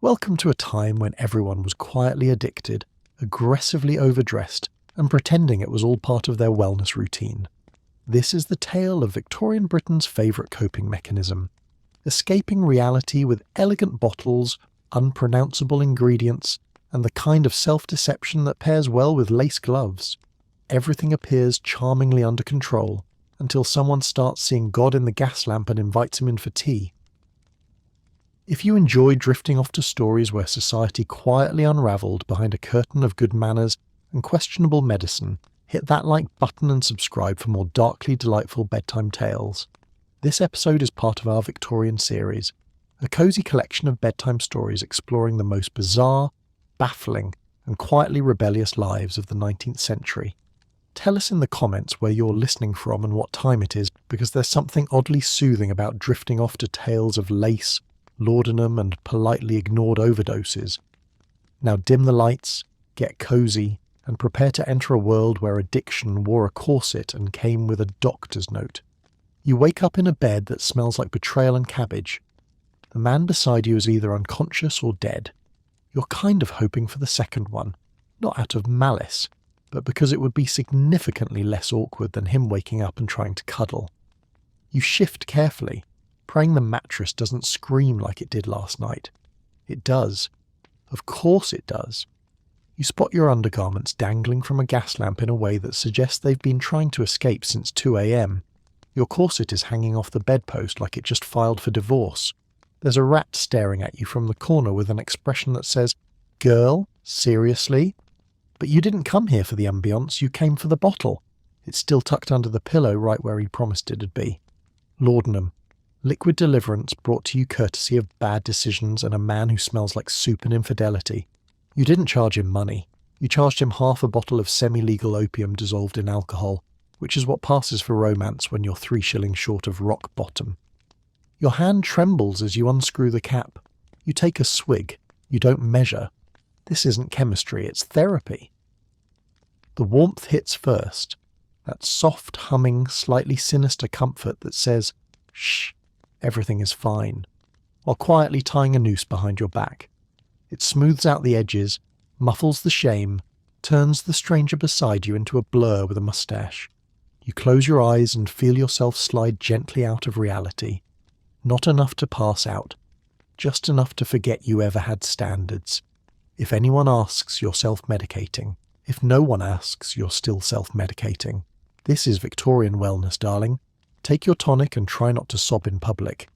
Welcome to a time when everyone was quietly addicted, aggressively overdressed, and pretending it was all part of their wellness routine. This is the tale of Victorian Britain's favourite coping mechanism: escaping reality with elegant bottles, unpronounceable ingredients, and the kind of self-deception that pairs well with lace gloves. Everything appears charmingly under control, until someone starts seeing God in the gas lamp and invites him in for tea. If you enjoy drifting off to stories where society quietly unravelled behind a curtain of good manners and questionable medicine, hit that like button and subscribe for more darkly delightful bedtime tales. This episode is part of our Victorian series, a cosy collection of bedtime stories exploring the most bizarre, baffling, and quietly rebellious lives of the 19th century. Tell us in the comments where you're listening from and what time it is, because there's something oddly soothing about drifting off to tales of lace, laudanum, and politely ignored overdoses. Now dim the lights, get cozy, and prepare to enter a world where addiction wore a corset and came with a doctor's note. You wake up in a bed that smells like betrayal and cabbage. The man beside you is either unconscious or dead. You're kind of hoping for the second one, not out of malice, but because it would be significantly less awkward than him waking up and trying to cuddle. You shift carefully, praying the mattress doesn't scream like it did last night. It does. Of course it does. You spot your undergarments dangling from a gas lamp in a way that suggests they've been trying to escape since 2 a.m. Your corset is hanging off the bedpost like it just filed for divorce. There's a rat staring at you from the corner with an expression that says, "Girl, seriously?" But you didn't come here for the ambience, you came for the bottle. It's still tucked under the pillow right where he promised it'd be. Laudanum. Liquid deliverance brought to you courtesy of bad decisions and a man who smells like soup and infidelity. You didn't charge him money. You charged him half a bottle of semi-legal opium dissolved in alcohol, which is what passes for romance when you're 3 shillings short of rock bottom. Your hand trembles as you unscrew the cap. You take a swig. You don't measure. This isn't chemistry, it's therapy. The warmth hits first. That soft, humming, slightly sinister comfort that says, "Shh. Everything is fine," while quietly tying a noose behind your back. It smooths out the edges, muffles the shame, turns the stranger beside you into a blur with a moustache. You close your eyes and feel yourself slide gently out of reality. Not enough to pass out, just enough to forget you ever had standards. If anyone asks, you're self-medicating. If no one asks, you're still self-medicating. This is Victorian wellness, darling. Take your tonic and try not to sob in public.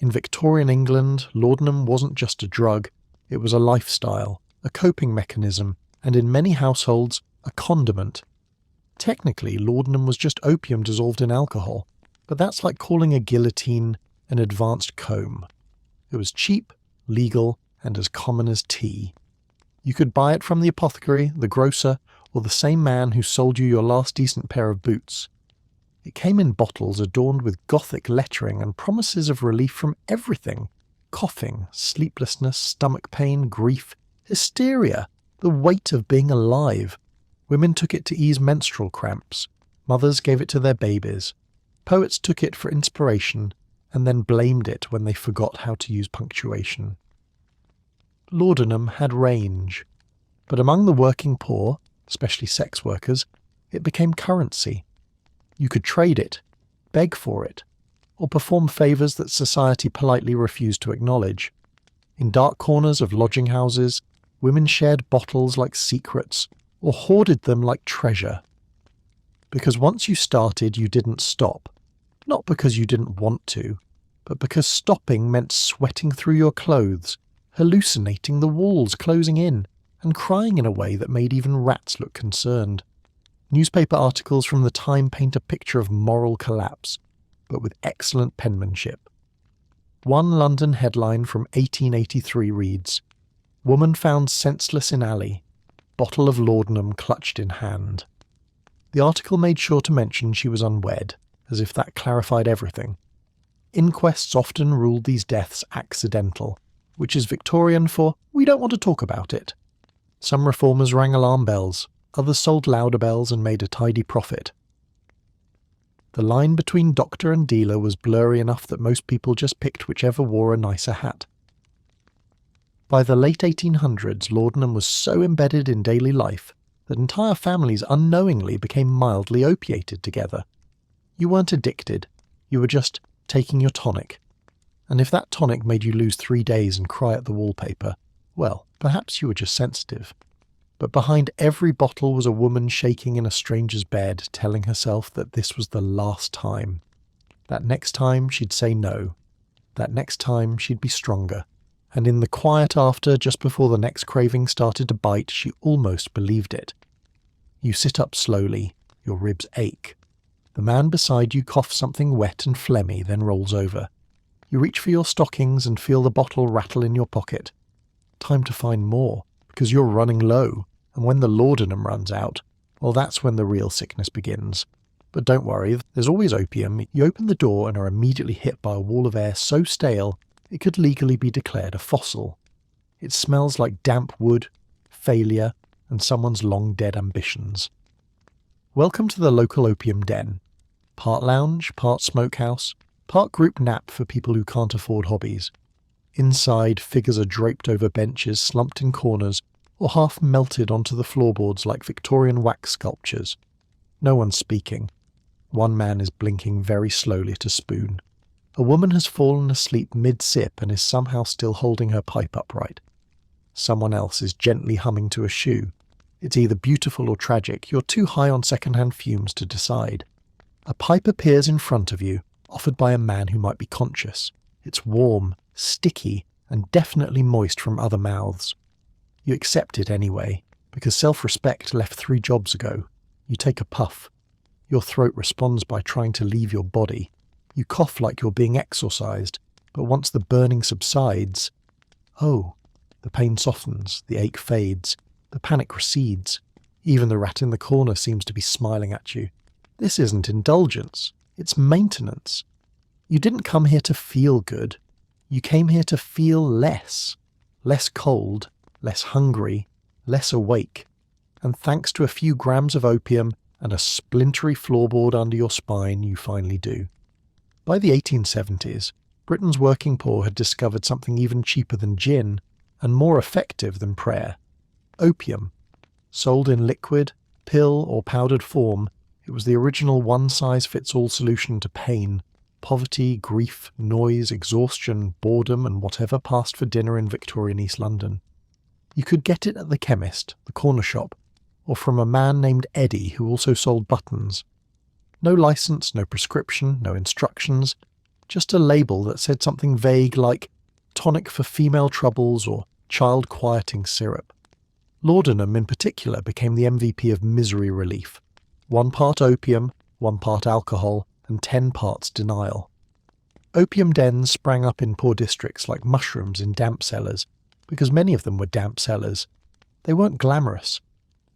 In Victorian England, laudanum wasn't just a drug, it was a lifestyle, a coping mechanism, and in many households, a condiment. Technically, laudanum was just opium dissolved in alcohol, but that's like calling a guillotine an advanced comb. It was cheap, legal, and as common as tea. You could buy it from the apothecary, the grocer, or the same man who sold you your last decent pair of boots. It came in bottles adorned with Gothic lettering and promises of relief from everything: coughing, sleeplessness, stomach pain, grief, hysteria, the weight of being alive. Women took it to ease menstrual cramps. Mothers gave it to their babies. Poets took it for inspiration and then blamed it when they forgot how to use punctuation. Laudanum had range, but among the working poor, especially sex workers, it became currency. You could trade it, beg for it, or perform favours that society politely refused to acknowledge. In dark corners of lodging houses, women shared bottles like secrets, or hoarded them like treasure. Because once you started, you didn't stop. Not because you didn't want to, but because stopping meant sweating through your clothes, hallucinating the walls closing in, and crying in a way that made even rats look concerned. Newspaper articles from the time paint a picture of moral collapse, but with excellent penmanship. One London headline from 1883 reads, "Woman found senseless in alley, bottle of laudanum clutched in hand." The article made sure to mention she was unwed, as if that clarified everything. Inquests often ruled these deaths accidental, which is Victorian for "we don't want to talk about it." Some reformers rang alarm bells, others sold louder bells and made a tidy profit. The line between doctor and dealer was blurry enough that most people just picked whichever wore a nicer hat. By the late 1800s, laudanum was so embedded in daily life that entire families unknowingly became mildly opiated together. You weren't addicted, you were just taking your tonic. And if that tonic made you lose 3 days and cry at the wallpaper, well, perhaps you were just sensitive. But behind every bottle was a woman shaking in a stranger's bed, telling herself that this was the last time. That next time she'd say no. That next time she'd be stronger. And in the quiet after, just before the next craving started to bite, she almost believed it. You sit up slowly, your ribs ache. The man beside you coughs something wet and phlegmy, then rolls over. You reach for your stockings and feel the bottle rattle in your pocket. Time to find more, because you're running low, and when the laudanum runs out, well, that's when the real sickness begins. But don't worry, there's always opium. You open the door and are immediately hit by a wall of air so stale it could legally be declared a fossil. It smells like damp wood, failure, and someone's long-dead ambitions. Welcome to the local opium den. Part lounge, part smokehouse, part group nap for people who can't afford hobbies. Inside, figures are draped over benches, slumped in corners, or half melted onto the floorboards like Victorian wax sculptures. No one's speaking. One man is blinking very slowly at a spoon. A woman has fallen asleep mid-sip and is somehow still holding her pipe upright. Someone else is gently humming to a shoe. It's either beautiful or tragic. You're too high on second-hand fumes to decide. A pipe appears in front of you, offered by a man who might be conscious. It's warm, sticky, and definitely moist from other mouths. You accept it anyway, because self-respect left 3 jobs ago. You take a puff. Your throat responds by trying to leave your body. You cough like you're being exorcised, but once the burning subsides, oh, the pain softens, the ache fades, the panic recedes. Even the rat in the corner seems to be smiling at you. This isn't indulgence, it's maintenance. You didn't come here to feel good. You came here to feel less. Less cold, less hungry, less awake. And thanks to a few grams of opium and a splintery floorboard under your spine, you finally do. By the 1870s, Britain's working poor had discovered something even cheaper than gin and more effective than prayer. Opium. Sold in liquid, pill or powdered form, it was the original one-size-fits-all solution to pain, poverty, grief, noise, exhaustion, boredom and whatever passed for dinner in Victorian East London. You could get it at the chemist, the corner shop, or from a man named Eddie who also sold buttons. No license, no prescription, no instructions, just a label that said something vague like tonic for female troubles or child quieting syrup. Laudanum in particular became the MVP of misery relief. 1 part opium, 1 part alcohol, and 10 parts denial. Opium dens sprang up in poor districts like mushrooms in damp cellars, because many of them were damp cellars. They weren't glamorous.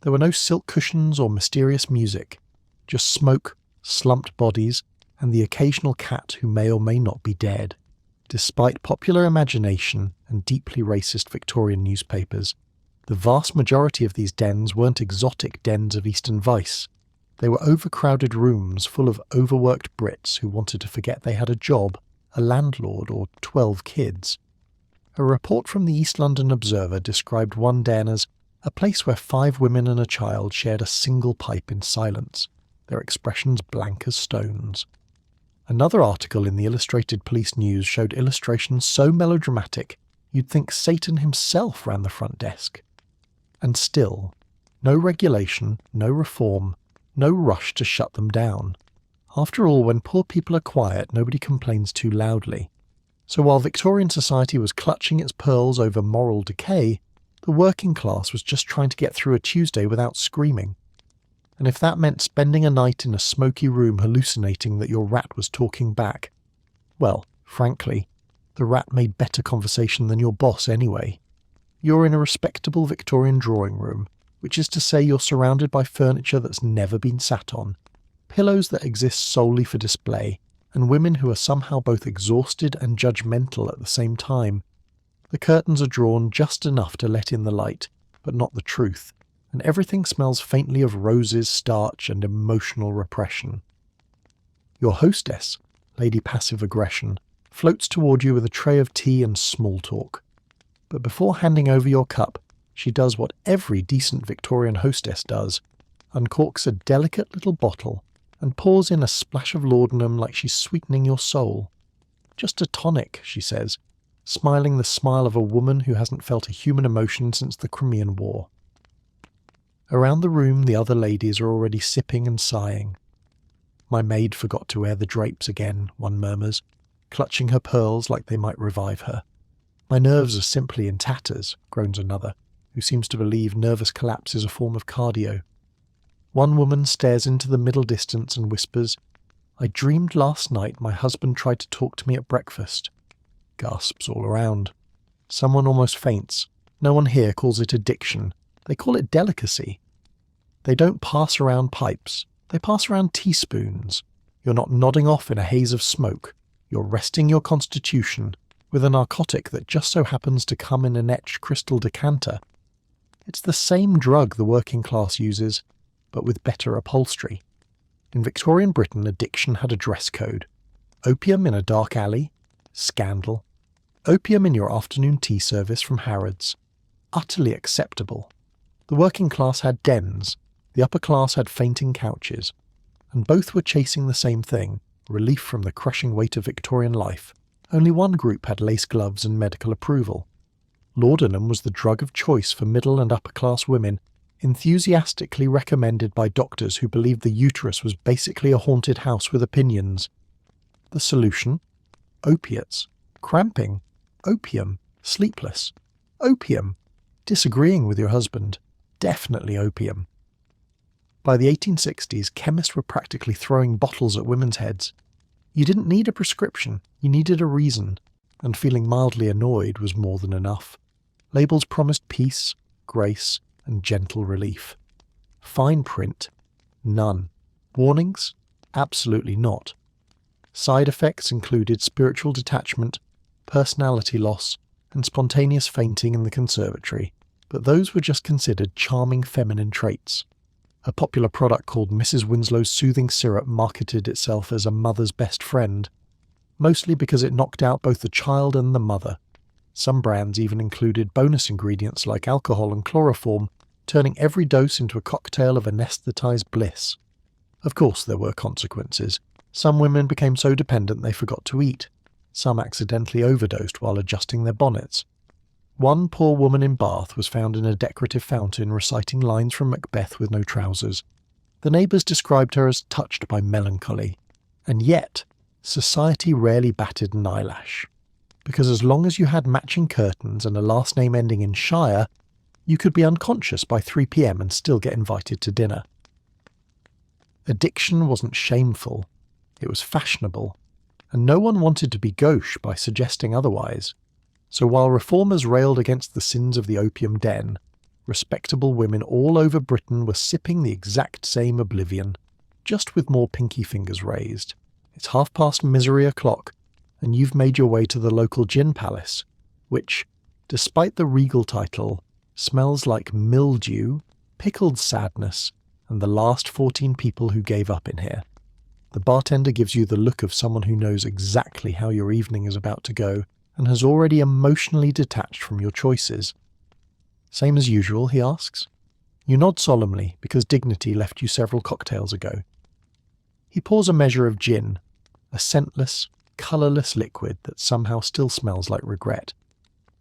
There were no silk cushions or mysterious music, just smoke, slumped bodies, and the occasional cat who may or may not be dead. Despite popular imagination and deeply racist Victorian newspapers, the vast majority of these dens weren't exotic dens of Eastern vice. They were overcrowded rooms full of overworked Brits who wanted to forget they had a job, a landlord, or 12 kids. A report from the East London Observer described one den as a place where 5 women and a child shared a single pipe in silence, their expressions blank as stones. Another article in the Illustrated Police News showed illustrations so melodramatic you'd think Satan himself ran the front desk. And still, no regulation, no reform, no rush to shut them down. After all, when poor people are quiet, nobody complains too loudly. So while Victorian society was clutching its pearls over moral decay, the working class was just trying to get through a Tuesday without screaming. And if that meant spending a night in a smoky room hallucinating that your rat was talking back, well, frankly, the rat made better conversation than your boss anyway. You're in a respectable Victorian drawing room, which is to say you're surrounded by furniture that's never been sat on, pillows that exist solely for display, and women who are somehow both exhausted and judgmental at the same time. The curtains are drawn just enough to let in the light, but not the truth, and everything smells faintly of roses, starch, and emotional repression. Your hostess, Lady Passive Aggression, floats toward you with a tray of tea and small talk. But before handing over your cup, she does what every decent Victorian hostess does, uncorks a delicate little bottle and pours in a splash of laudanum like she's sweetening your soul. Just a tonic, she says, smiling the smile of a woman who hasn't felt a human emotion since the Crimean War. Around the room, the other ladies are already sipping and sighing. My maid forgot to wear the drapes again, one murmurs, clutching her pearls like they might revive her. My nerves are simply in tatters, groans another, who seems to believe nervous collapse is a form of cardio. One woman stares into the middle distance and whispers, "I dreamed last night my husband tried to talk to me at breakfast." Gasps all around. Someone almost faints. No one here calls it addiction. They call it delicacy. They don't pass around pipes. They pass around teaspoons. You're not nodding off in a haze of smoke. You're resting your constitution with a narcotic that just so happens to come in an etched crystal decanter. It's the same drug the working class uses, but with better upholstery. In Victorian Britain, addiction had a dress code. Opium in a dark alley, scandal. Opium in your afternoon tea service from Harrods. Utterly acceptable. The working class had dens, the upper class had fainting couches, and both were chasing the same thing, relief from the crushing weight of Victorian life. Only one group had lace gloves and medical approval. Laudanum was the drug of choice for middle and upper class women, enthusiastically recommended by doctors who believed the uterus was basically a haunted house with opinions. The solution? Opiates. Cramping. Opium. Sleepless. Opium. Disagreeing with your husband. Definitely opium. By the 1860s, chemists were practically throwing bottles at women's heads. You didn't need a prescription, you needed a reason, and feeling mildly annoyed was more than enough. Labels promised peace, grace, and gentle relief. Fine print? None. Warnings? Absolutely not. Side effects included spiritual detachment, personality loss, and spontaneous fainting in the conservatory, but those were just considered charming feminine traits. A popular product called Mrs. Winslow's Soothing Syrup marketed itself as a mother's best friend, mostly because it knocked out both the child and the mother. Some brands even included bonus ingredients like alcohol and chloroform, turning every dose into a cocktail of anesthetized bliss. Of course there were consequences. Some women became so dependent they forgot to eat. Some accidentally overdosed while adjusting their bonnets. One poor woman in Bath was found in a decorative fountain reciting lines from Macbeth with no trousers. The neighbours described her as touched by melancholy. And yet, society rarely batted an eyelash. Because as long as you had matching curtains and a last name ending in Shire, you could be unconscious by 3 p.m. and still get invited to dinner. Addiction wasn't shameful. It was fashionable. And no one wanted to be gauche by suggesting otherwise. So while reformers railed against the sins of the opium den, respectable women all over Britain were sipping the exact same oblivion, just with more pinky fingers raised. It's 5:30 misery o'clock, and you've made your way to the local gin palace, which, despite the regal title, smells like mildew, pickled sadness, and the last 14 people who gave up in here. The bartender gives you the look of someone who knows exactly how your evening is about to go, and has already emotionally detached from your choices. "Same as usual?" he asks. You nod solemnly, because dignity left you several cocktails ago. He pours a measure of gin, a scentless, colourless liquid that somehow still smells like regret,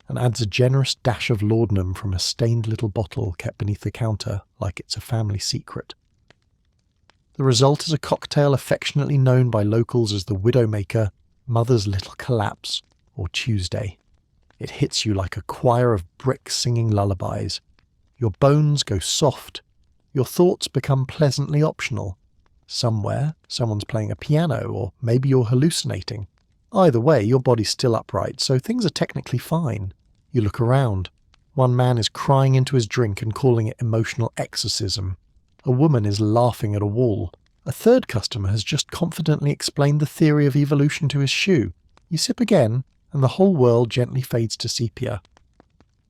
and adds a generous dash of laudanum from a stained little bottle kept beneath the counter like it's a family secret. The result is a cocktail affectionately known by locals as the Widowmaker, Mother's Little Collapse, or Tuesday. It hits you like a choir of bricks singing lullabies. Your bones go soft. Your thoughts become pleasantly optional. Somewhere, someone's playing a piano, or maybe you're hallucinating. Either way, your body's still upright, so things are technically fine. You look around. One man is crying into his drink and calling it emotional exorcism. A woman is laughing at a wall. A third customer has just confidently explained the theory of evolution to his shoe. You sip again, and the whole world gently fades to sepia.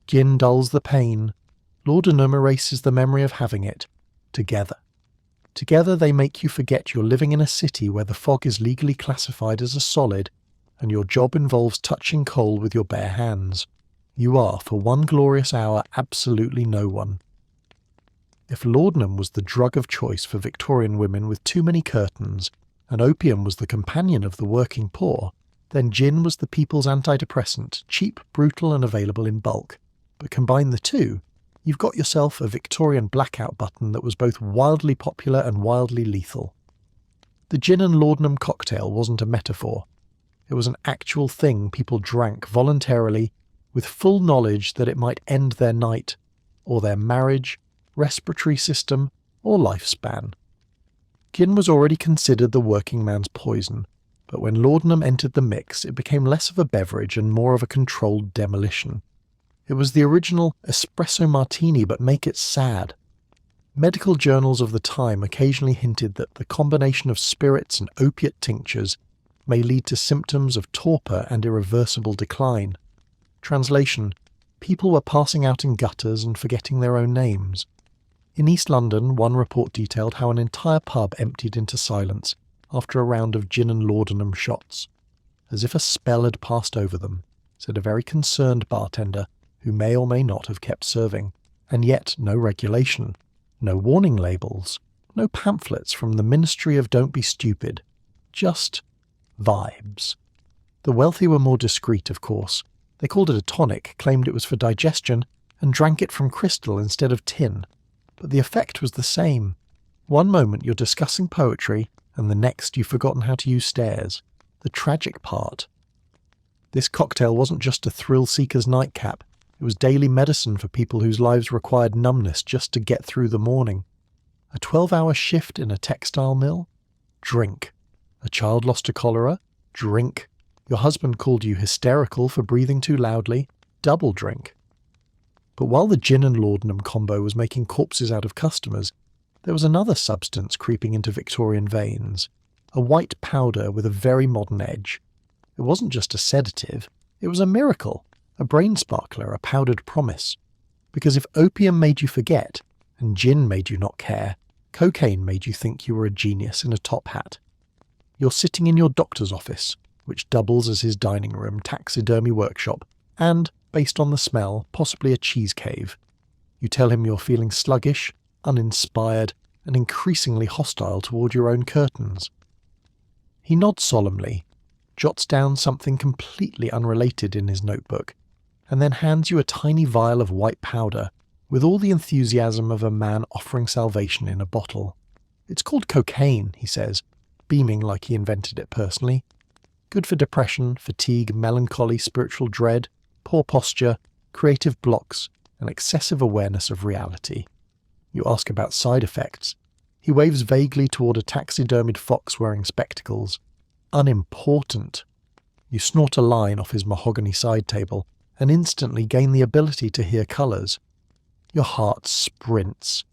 Gin dulls the pain. Laudanum erases the memory of having it. Together. Together they make you forget you're living in a city where the fog is legally classified as a solid, and your job involves touching coal with your bare hands. You are, for one glorious hour, absolutely no one. If laudanum was the drug of choice for Victorian women with too many curtains, and opium was the companion of the working poor, then gin was the people's antidepressant, cheap, brutal and available in bulk. But combine the two, you've got yourself a Victorian blackout button that was both wildly popular and wildly lethal. The gin and laudanum cocktail wasn't a metaphor. It was an actual thing people drank voluntarily, with full knowledge that it might end their night, or their marriage, respiratory system, or lifespan. Gin was already considered the working man's poison, but when laudanum entered the mix, it became less of a beverage and more of a controlled demolition. It was the original espresso martini, but make it sad. Medical journals of the time occasionally hinted that the combination of spirits and opiate tinctures may lead to symptoms of torpor and irreversible decline. Translation: people were passing out in gutters and forgetting their own names. In East London, one report detailed how an entire pub emptied into silence after a round of gin and laudanum shots. As if a spell had passed over them, said a very concerned bartender who may or may not have kept serving. And yet no regulation, no warning labels, no pamphlets from the Ministry of Don't Be Stupid. Just vibes. The wealthy were more discreet, of course. They called it a tonic, claimed it was for digestion, and drank it from crystal instead of tin. But the effect was the same. One moment you're discussing poetry, and the next you've forgotten how to use stairs. The tragic part. This cocktail wasn't just a thrill-seeker's nightcap. It was daily medicine for people whose lives required numbness just to get through the morning. A 12-hour shift in a textile mill? Drink. A child lost to cholera? Drink. Your husband called you hysterical for breathing too loudly? Double drink. But while the gin and laudanum combo was making corpses out of customers, there was another substance creeping into Victorian veins. A white powder with a very modern edge. It wasn't just a sedative, it was a miracle, a brain sparkler, a powdered promise. Because if opium made you forget, and gin made you not care, cocaine made you think you were a genius in a top hat. You're sitting in your doctor's office, which doubles as his dining room, taxidermy workshop, and, based on the smell, possibly a cheese cave. You tell him you're feeling sluggish, uninspired, and increasingly hostile toward your own curtains. He nods solemnly, jots down something completely unrelated in his notebook, and then hands you a tiny vial of white powder with all the enthusiasm of a man offering salvation in a bottle. It's called cocaine, he says, beaming like he invented it personally. Good for depression, fatigue, melancholy, spiritual dread, poor posture, creative blocks, and excessive awareness of reality. You ask about side effects. He waves vaguely toward a taxidermied fox wearing spectacles. Unimportant. You snort a line off his mahogany side table and instantly gain the ability to hear colours. Your heart sprints.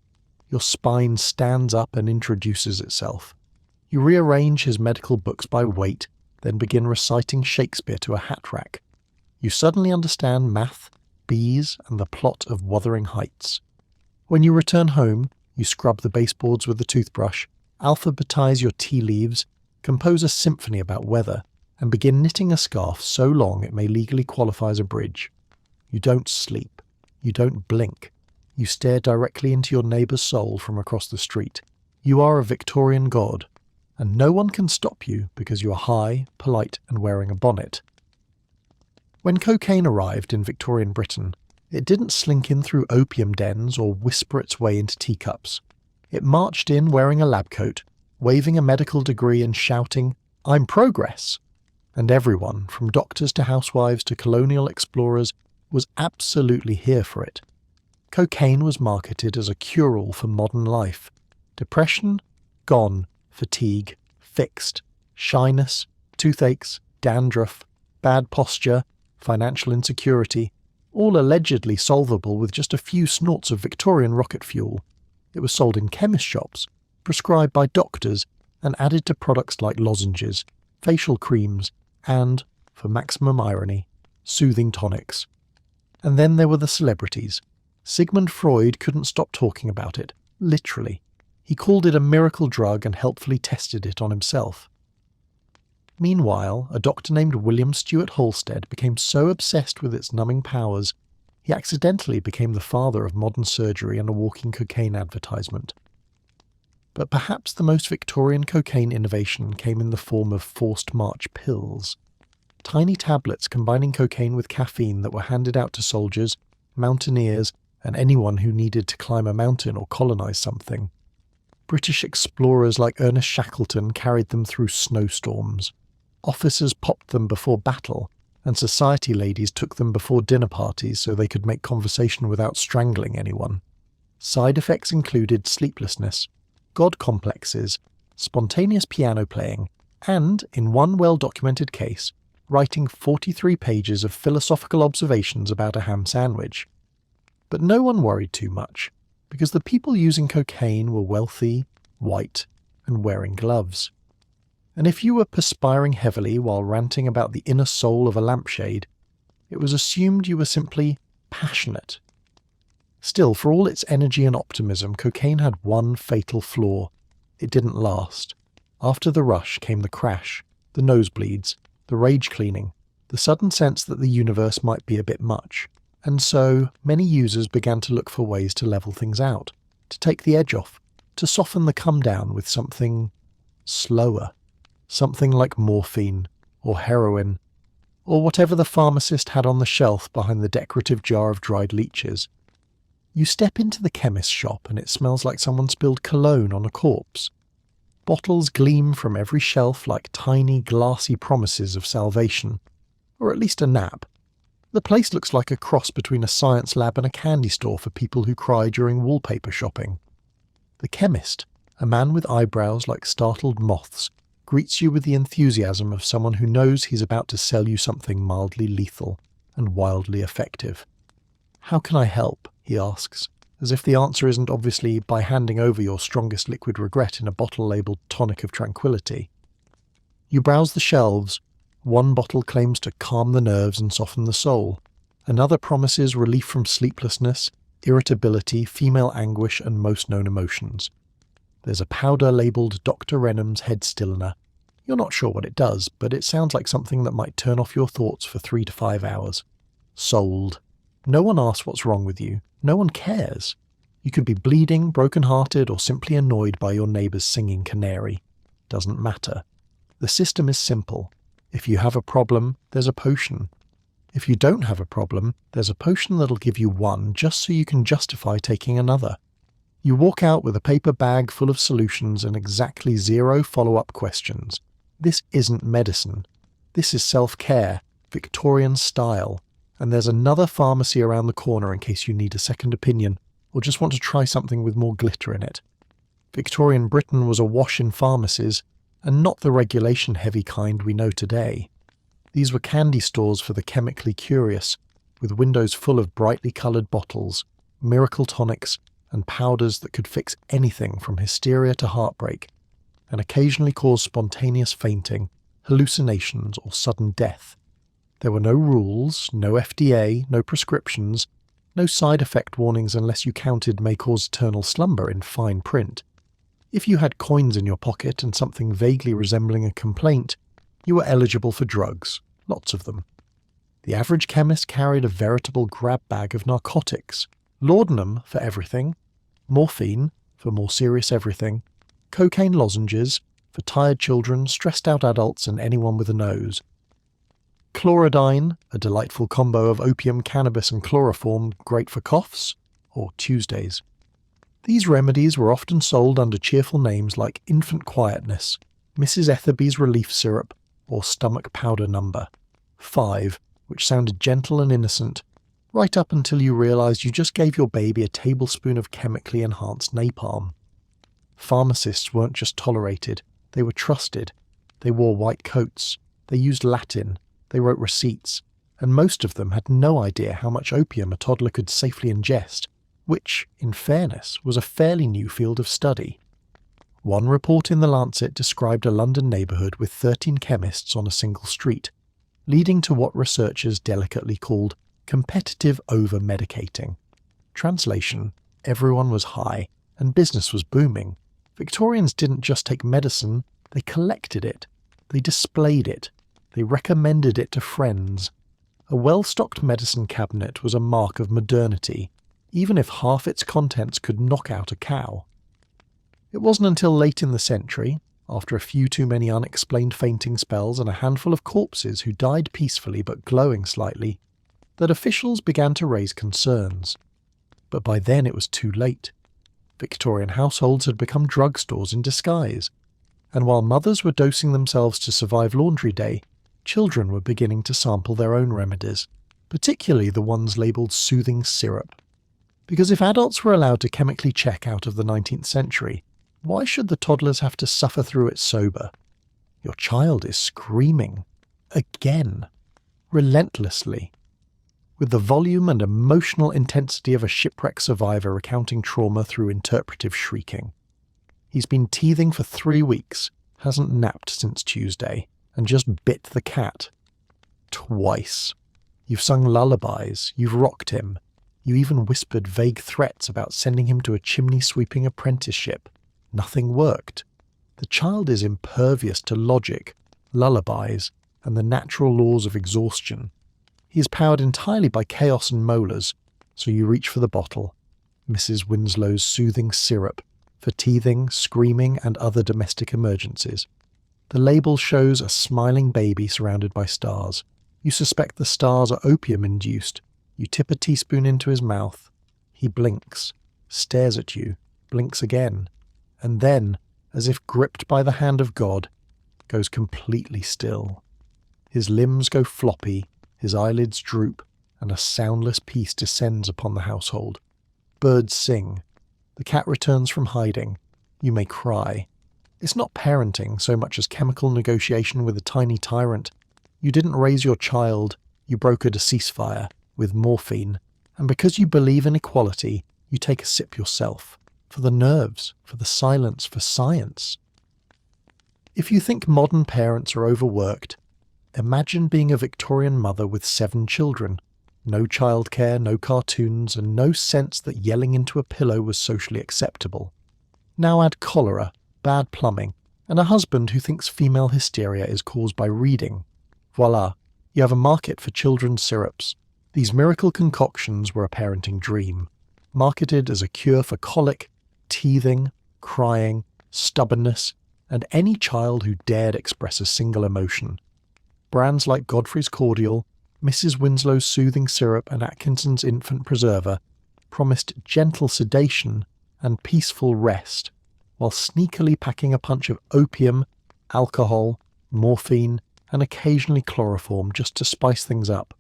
Your spine stands up and introduces itself. You rearrange his medical books by weight, then begin reciting Shakespeare to a hat rack. You suddenly understand math, bees, and the plot of Wuthering Heights. When you return home, you scrub the baseboards with a toothbrush, alphabetize your tea leaves, compose a symphony about weather, and begin knitting a scarf so long it may legally qualify as a bridge. You don't sleep. You don't blink. You stare directly into your neighbour's soul from across the street. You are a Victorian god, and no one can stop you because you are high, polite, and wearing a bonnet. When cocaine arrived in Victorian Britain, it didn't slink in through opium dens or whisper its way into teacups. It marched in wearing a lab coat, waving a medical degree and shouting, "I'm progress!" And everyone, from doctors to housewives to colonial explorers, was absolutely here for it. Cocaine was marketed as a cure-all for modern life. Depression? Gone. Fatigue? Fixed. Shyness? Toothaches? Dandruff? Bad posture? Financial insecurity? All allegedly solvable with just a few snorts of Victorian rocket fuel. It was sold in chemist shops, prescribed by doctors, and added to products like lozenges, facial creams, and, for maximum irony, soothing tonics. And then there were the celebrities. Sigmund Freud couldn't stop talking about it, literally. He called it a miracle drug and helpfully tested it on himself. Meanwhile, a doctor named William Stewart Halstead became so obsessed with its numbing powers, he accidentally became the father of modern surgery and a walking cocaine advertisement. But perhaps the most Victorian cocaine innovation came in the form of forced march pills. Tiny tablets combining cocaine with caffeine that were handed out to soldiers, mountaineers, and anyone who needed to climb a mountain or colonize something. British explorers like Ernest Shackleton carried them through snowstorms. Officers popped them before battle, and society ladies took them before dinner parties so they could make conversation without strangling anyone. Side effects included sleeplessness, god complexes, spontaneous piano playing, and, in one well-documented case, writing 43 pages of philosophical observations about a ham sandwich. But no one worried too much, because the people using cocaine were wealthy, white, and wearing gloves. And if you were perspiring heavily while ranting about the inner soul of a lampshade, it was assumed you were simply passionate. Still, for all its energy and optimism, cocaine had one fatal flaw. It didn't last. After the rush came the crash, the nosebleeds, the rage cleaning, the sudden sense that the universe might be a bit much. And so, many users began to look for ways to level things out, to take the edge off, to soften the come down with something slower. Something like morphine, or heroin, or whatever the pharmacist had on the shelf behind the decorative jar of dried leeches. You step into the chemist's shop and it smells like someone spilled cologne on a corpse. Bottles gleam from every shelf like tiny, glassy promises of salvation, or at least a nap. The place looks like a cross between a science lab and a candy store for people who cry during wallpaper shopping. The chemist, a man with eyebrows like startled moths, greets you with the enthusiasm of someone who knows he's about to sell you something mildly lethal and wildly effective. "How can I help?" he asks, as if the answer isn't obviously by handing over your strongest liquid regret in a bottle labelled tonic of tranquility. You browse the shelves. One bottle claims to calm the nerves and soften the soul. Another promises relief from sleeplessness, irritability, female anguish, and most known emotions. There's a powder labelled Dr. Renham's Head Stilliner. You're not sure what it does, but it sounds like something that might turn off your thoughts for 3 to 5 hours. Sold. No one asks what's wrong with you. No one cares. You could be bleeding, broken-hearted, or simply annoyed by your neighbour's singing canary. Doesn't matter. The system is simple. If you have a problem, there's a potion. If you don't have a problem, there's a potion that'll give you one just so you can justify taking another. You walk out with a paper bag full of solutions and exactly 0 follow-up questions. This isn't medicine. This is self-care, Victorian style, and there's another pharmacy around the corner in case you need a second opinion or just want to try something with more glitter in it. Victorian Britain was awash in pharmacies, and not the regulation-heavy kind we know today. These were candy stores for the chemically curious, with windows full of brightly coloured bottles, miracle tonics, and powders that could fix anything from hysteria to heartbreak, and occasionally cause spontaneous fainting, hallucinations, or sudden death. There were no rules, no FDA, no prescriptions, no side effect warnings unless you counted may cause eternal slumber in fine print. If you had coins in your pocket and something vaguely resembling a complaint, you were eligible for drugs, lots of them. The average chemist carried a veritable grab bag of narcotics, laudanum for everything, morphine for more serious everything, cocaine lozenges for tired children, stressed out adults, and anyone with a nose. Chlorodyne, a delightful combo of opium, cannabis, and chloroform, great for coughs, or Tuesdays. These remedies were often sold under cheerful names like Infant Quietness, Mrs. Etherby's Relief Syrup, or Stomach Powder Number 5, which sounded gentle and innocent, right up until you realised you just gave your baby a tablespoon of chemically enhanced napalm. Pharmacists weren't just tolerated, they were trusted. They wore white coats, they used Latin, they wrote receipts, and most of them had no idea how much opium a toddler could safely ingest, which, in fairness, was a fairly new field of study. One report in The Lancet described a London neighbourhood with 13 chemists on a single street, leading to what researchers delicately called competitive over-medicating. Translation: everyone was high, and business was booming. Victorians didn't just take medicine, they collected it. They displayed it. They recommended it to friends. A well-stocked medicine cabinet was a mark of modernity, even if half its contents could knock out a cow. It wasn't until late in the century, after a few too many unexplained fainting spells and a handful of corpses who died peacefully but glowing slightly, that officials began to raise concerns. But by then it was too late. Victorian households had become drugstores in disguise, and while mothers were dosing themselves to survive laundry day, children were beginning to sample their own remedies, particularly the ones labelled soothing syrup. Because if adults were allowed to chemically check out of the 19th century, why should the toddlers have to suffer through it sober? Your child is screaming. Again. Relentlessly. With the volume and emotional intensity of a shipwreck survivor recounting trauma through interpretive shrieking. He's been teething for 3 weeks, hasn't napped since Tuesday, and just bit the cat. Twice. You've sung lullabies, you've rocked him, you even whispered vague threats about sending him to a chimney-sweeping apprenticeship. Nothing worked. The child is impervious to logic, lullabies, and the natural laws of exhaustion. He is powered entirely by chaos and molars, so you reach for the bottle, Mrs. Winslow's soothing syrup, for teething, screaming, and other domestic emergencies. The label shows a smiling baby surrounded by stars. You suspect the stars are opium-induced. You tip a teaspoon into his mouth. He blinks, stares at you, blinks again, and then, as if gripped by the hand of God, goes completely still. His limbs go floppy, his eyelids droop, and a soundless peace descends upon the household. Birds sing. The cat returns from hiding. You may cry. It's not parenting so much as chemical negotiation with a tiny tyrant. You didn't raise your child, you brokered a ceasefire with morphine, and because you believe in equality, you take a sip yourself. For the nerves, for the silence, for science. If you think modern parents are overworked, imagine being a Victorian mother with 7 children. No childcare, no cartoons, and no sense that yelling into a pillow was socially acceptable. Now add cholera, bad plumbing, and a husband who thinks female hysteria is caused by reading. Voila, you have a market for children's syrups. These miracle concoctions were a parenting dream, marketed as a cure for colic, teething, crying, stubbornness, and any child who dared express a single emotion. Brands like Godfrey's Cordial, Mrs. Winslow's Soothing Syrup, and Atkinson's Infant Preserver promised gentle sedation and peaceful rest, while sneakily packing a punch of opium, alcohol, morphine, and occasionally chloroform just to spice things up.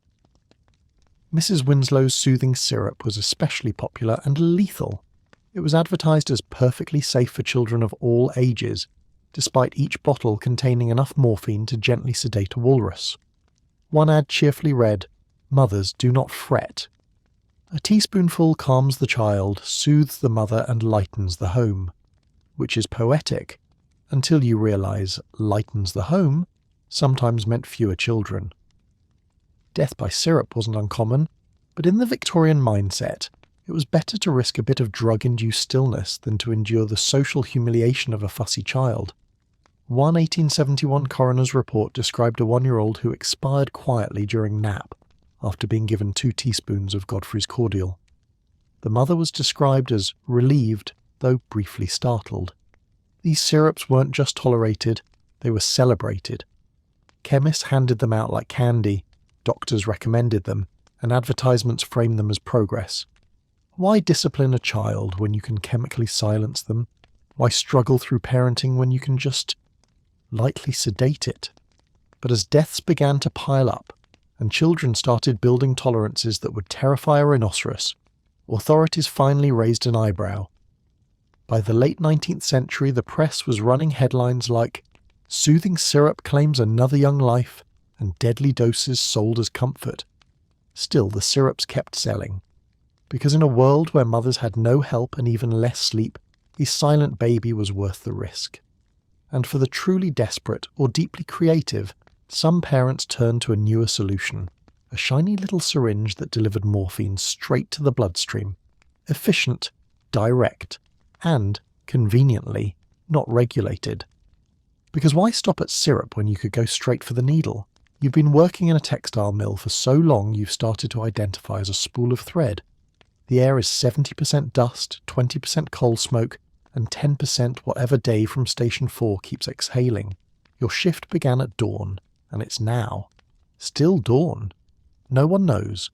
Mrs. Winslow's Soothing Syrup was especially popular and lethal. It was advertised as perfectly safe for children of all ages, despite each bottle containing enough morphine to gently sedate a walrus. One ad cheerfully read, "Mothers, do not fret. A teaspoonful calms the child, soothes the mother, and lightens the home." Which is poetic, until you realise lightens the home sometimes meant fewer children. Death by syrup wasn't uncommon, but in the Victorian mindset, it was better to risk a bit of drug-induced stillness than to endure the social humiliation of a fussy child. One 1871 coroner's report described a 1-year-old who expired quietly during nap after being given 2 teaspoons of Godfrey's Cordial. The mother was described as relieved, though briefly startled. These syrups weren't just tolerated, they were celebrated. Chemists handed them out like candy, doctors recommended them, and advertisements framed them as progress. Why discipline a child when you can chemically silence them? Why struggle through parenting when you can just lightly sedate it? But as deaths began to pile up, and children started building tolerances that would terrify a rhinoceros, authorities finally raised an eyebrow. By the late 19th century, the press was running headlines like, "Soothing syrup claims another young life," and deadly doses sold as comfort. Still, the syrups kept selling. Because in a world where mothers had no help and even less sleep, a silent baby was worth the risk. And for the truly desperate or deeply creative, some parents turned to a newer solution, a shiny little syringe that delivered morphine straight to the bloodstream. Efficient, direct, and, conveniently, not regulated. Because why stop at syrup when you could go straight for the needle? You've been working in a textile mill for so long you've started to identify as a spool of thread. The air is 70% dust, 20% coal smoke, and 10% whatever Dave from Station 4 keeps exhaling. Your shift began at dawn, and it's now. Still dawn. No one knows.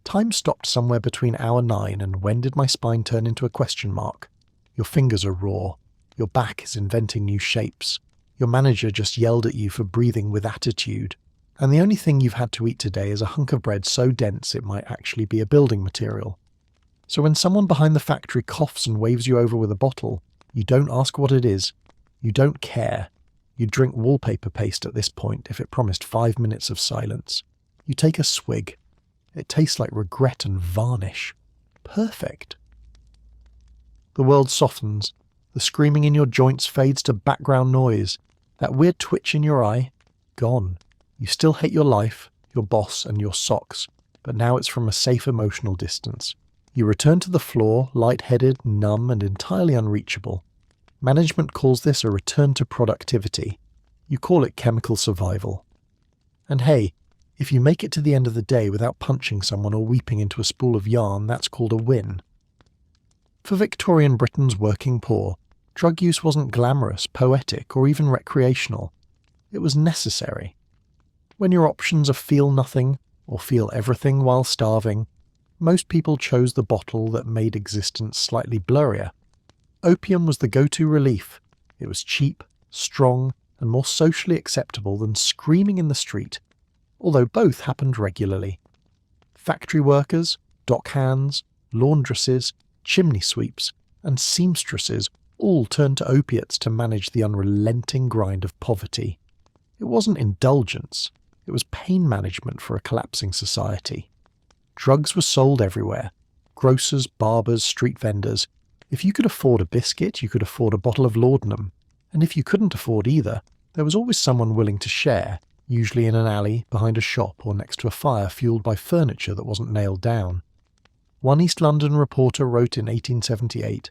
Time stopped somewhere between hour 9 and when did my spine turn into a question mark? Your fingers are raw. Your back is inventing new shapes. Your manager just yelled at you for breathing with attitude. And the only thing you've had to eat today is a hunk of bread so dense it might actually be a building material. So when someone behind the factory coughs and waves you over with a bottle, you don't ask what it is. You don't care. You drink wallpaper paste at this point if it promised 5 minutes of silence. You take a swig. It tastes like regret and varnish. Perfect. The world softens. The screaming in your joints fades to background noise. That weird twitch in your eye, gone. You still hate your life, your boss, and your socks, but now it's from a safe emotional distance. You return to the floor, lightheaded, numb, and entirely unreachable. Management calls this a return to productivity. You call it chemical survival. And hey, if you make it to the end of the day without punching someone or weeping into a spool of yarn, that's called a win. For Victorian Britain's working poor, drug use wasn't glamorous, poetic, or even recreational. It was necessary. When your options are feel nothing or feel everything while starving, most people chose the bottle that made existence slightly blurrier. Opium was the go-to relief. It was cheap, strong, and more socially acceptable than screaming in the street, although both happened regularly. Factory workers, dockhands, laundresses, chimney sweeps, and seamstresses all turned to opiates to manage the unrelenting grind of poverty. It wasn't indulgence, it was pain management for a collapsing society. Drugs were sold everywhere. Grocers, barbers, street vendors. If you could afford a biscuit, you could afford a bottle of Laudanum. And if you couldn't afford either, there was always someone willing to share, usually in an alley, behind a shop, or next to a fire fueled by furniture that wasn't nailed down. One East London reporter wrote in 1878,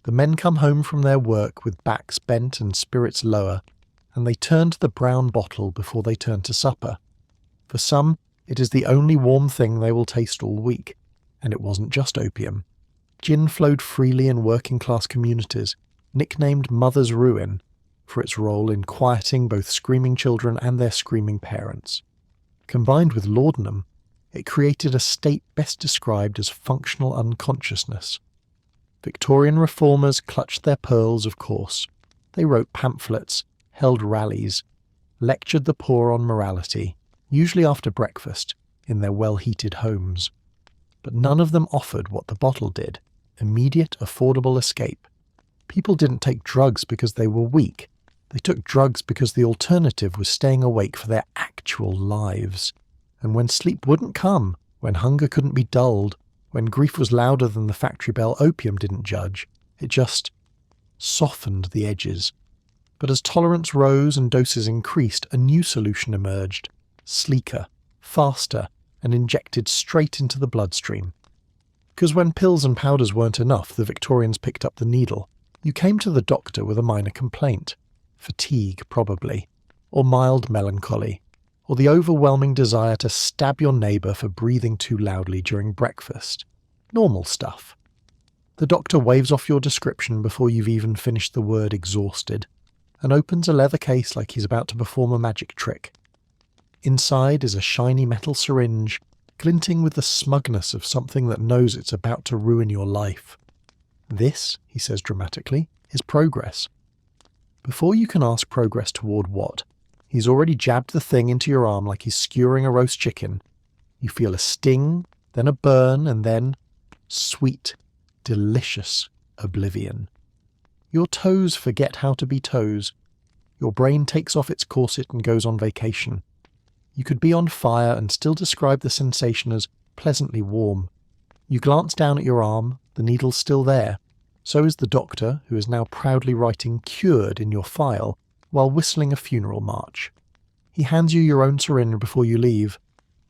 "The men come home from their work with backs bent and spirits lower, and they turn to the brown bottle before they turn to supper. For some, it is the only warm thing they will taste all week, and it wasn't just opium. Gin flowed freely in working-class communities, nicknamed Mother's Ruin, for its role in quieting both screaming children and their screaming parents. Combined with laudanum, it created a state best described as functional unconsciousness. Victorian reformers clutched their pearls, of course. They wrote pamphlets, held rallies, lectured the poor on morality, usually after breakfast, in their well-heated homes. But none of them offered what the bottle did, immediate, affordable escape. People didn't take drugs because they were weak. They took drugs because the alternative was staying awake for their actual lives. And when sleep wouldn't come, when hunger couldn't be dulled, when grief was louder than the factory bell, opium didn't judge. It just softened the edges. But as tolerance rose and doses increased, a new solution emerged. Sleeker, faster, and injected straight into the bloodstream. Because when pills and powders weren't enough, the Victorians picked up the needle. You came to the doctor with a minor complaint. Fatigue, probably. Or mild melancholy. Or the overwhelming desire to stab your neighbour for breathing too loudly during breakfast. Normal stuff. The doctor waves off your description before you've even finished the word exhausted, and opens a leather case like he's about to perform a magic trick. Inside is a shiny metal syringe, glinting with the smugness of something that knows it's about to ruin your life. This, he says dramatically, is progress. Before you can ask progress toward what, he's already jabbed the thing into your arm like he's skewering a roast chicken. You feel a sting, then a burn, and then sweet, delicious oblivion. Your toes forget how to be toes. Your brain takes off its corset and goes on vacation. You could be on fire and still describe the sensation as pleasantly warm. You glance down at your arm, the needle's still there. So is the doctor, who is now proudly writing "cured" in your file, while whistling a funeral march. He hands you your own syringe before you leave.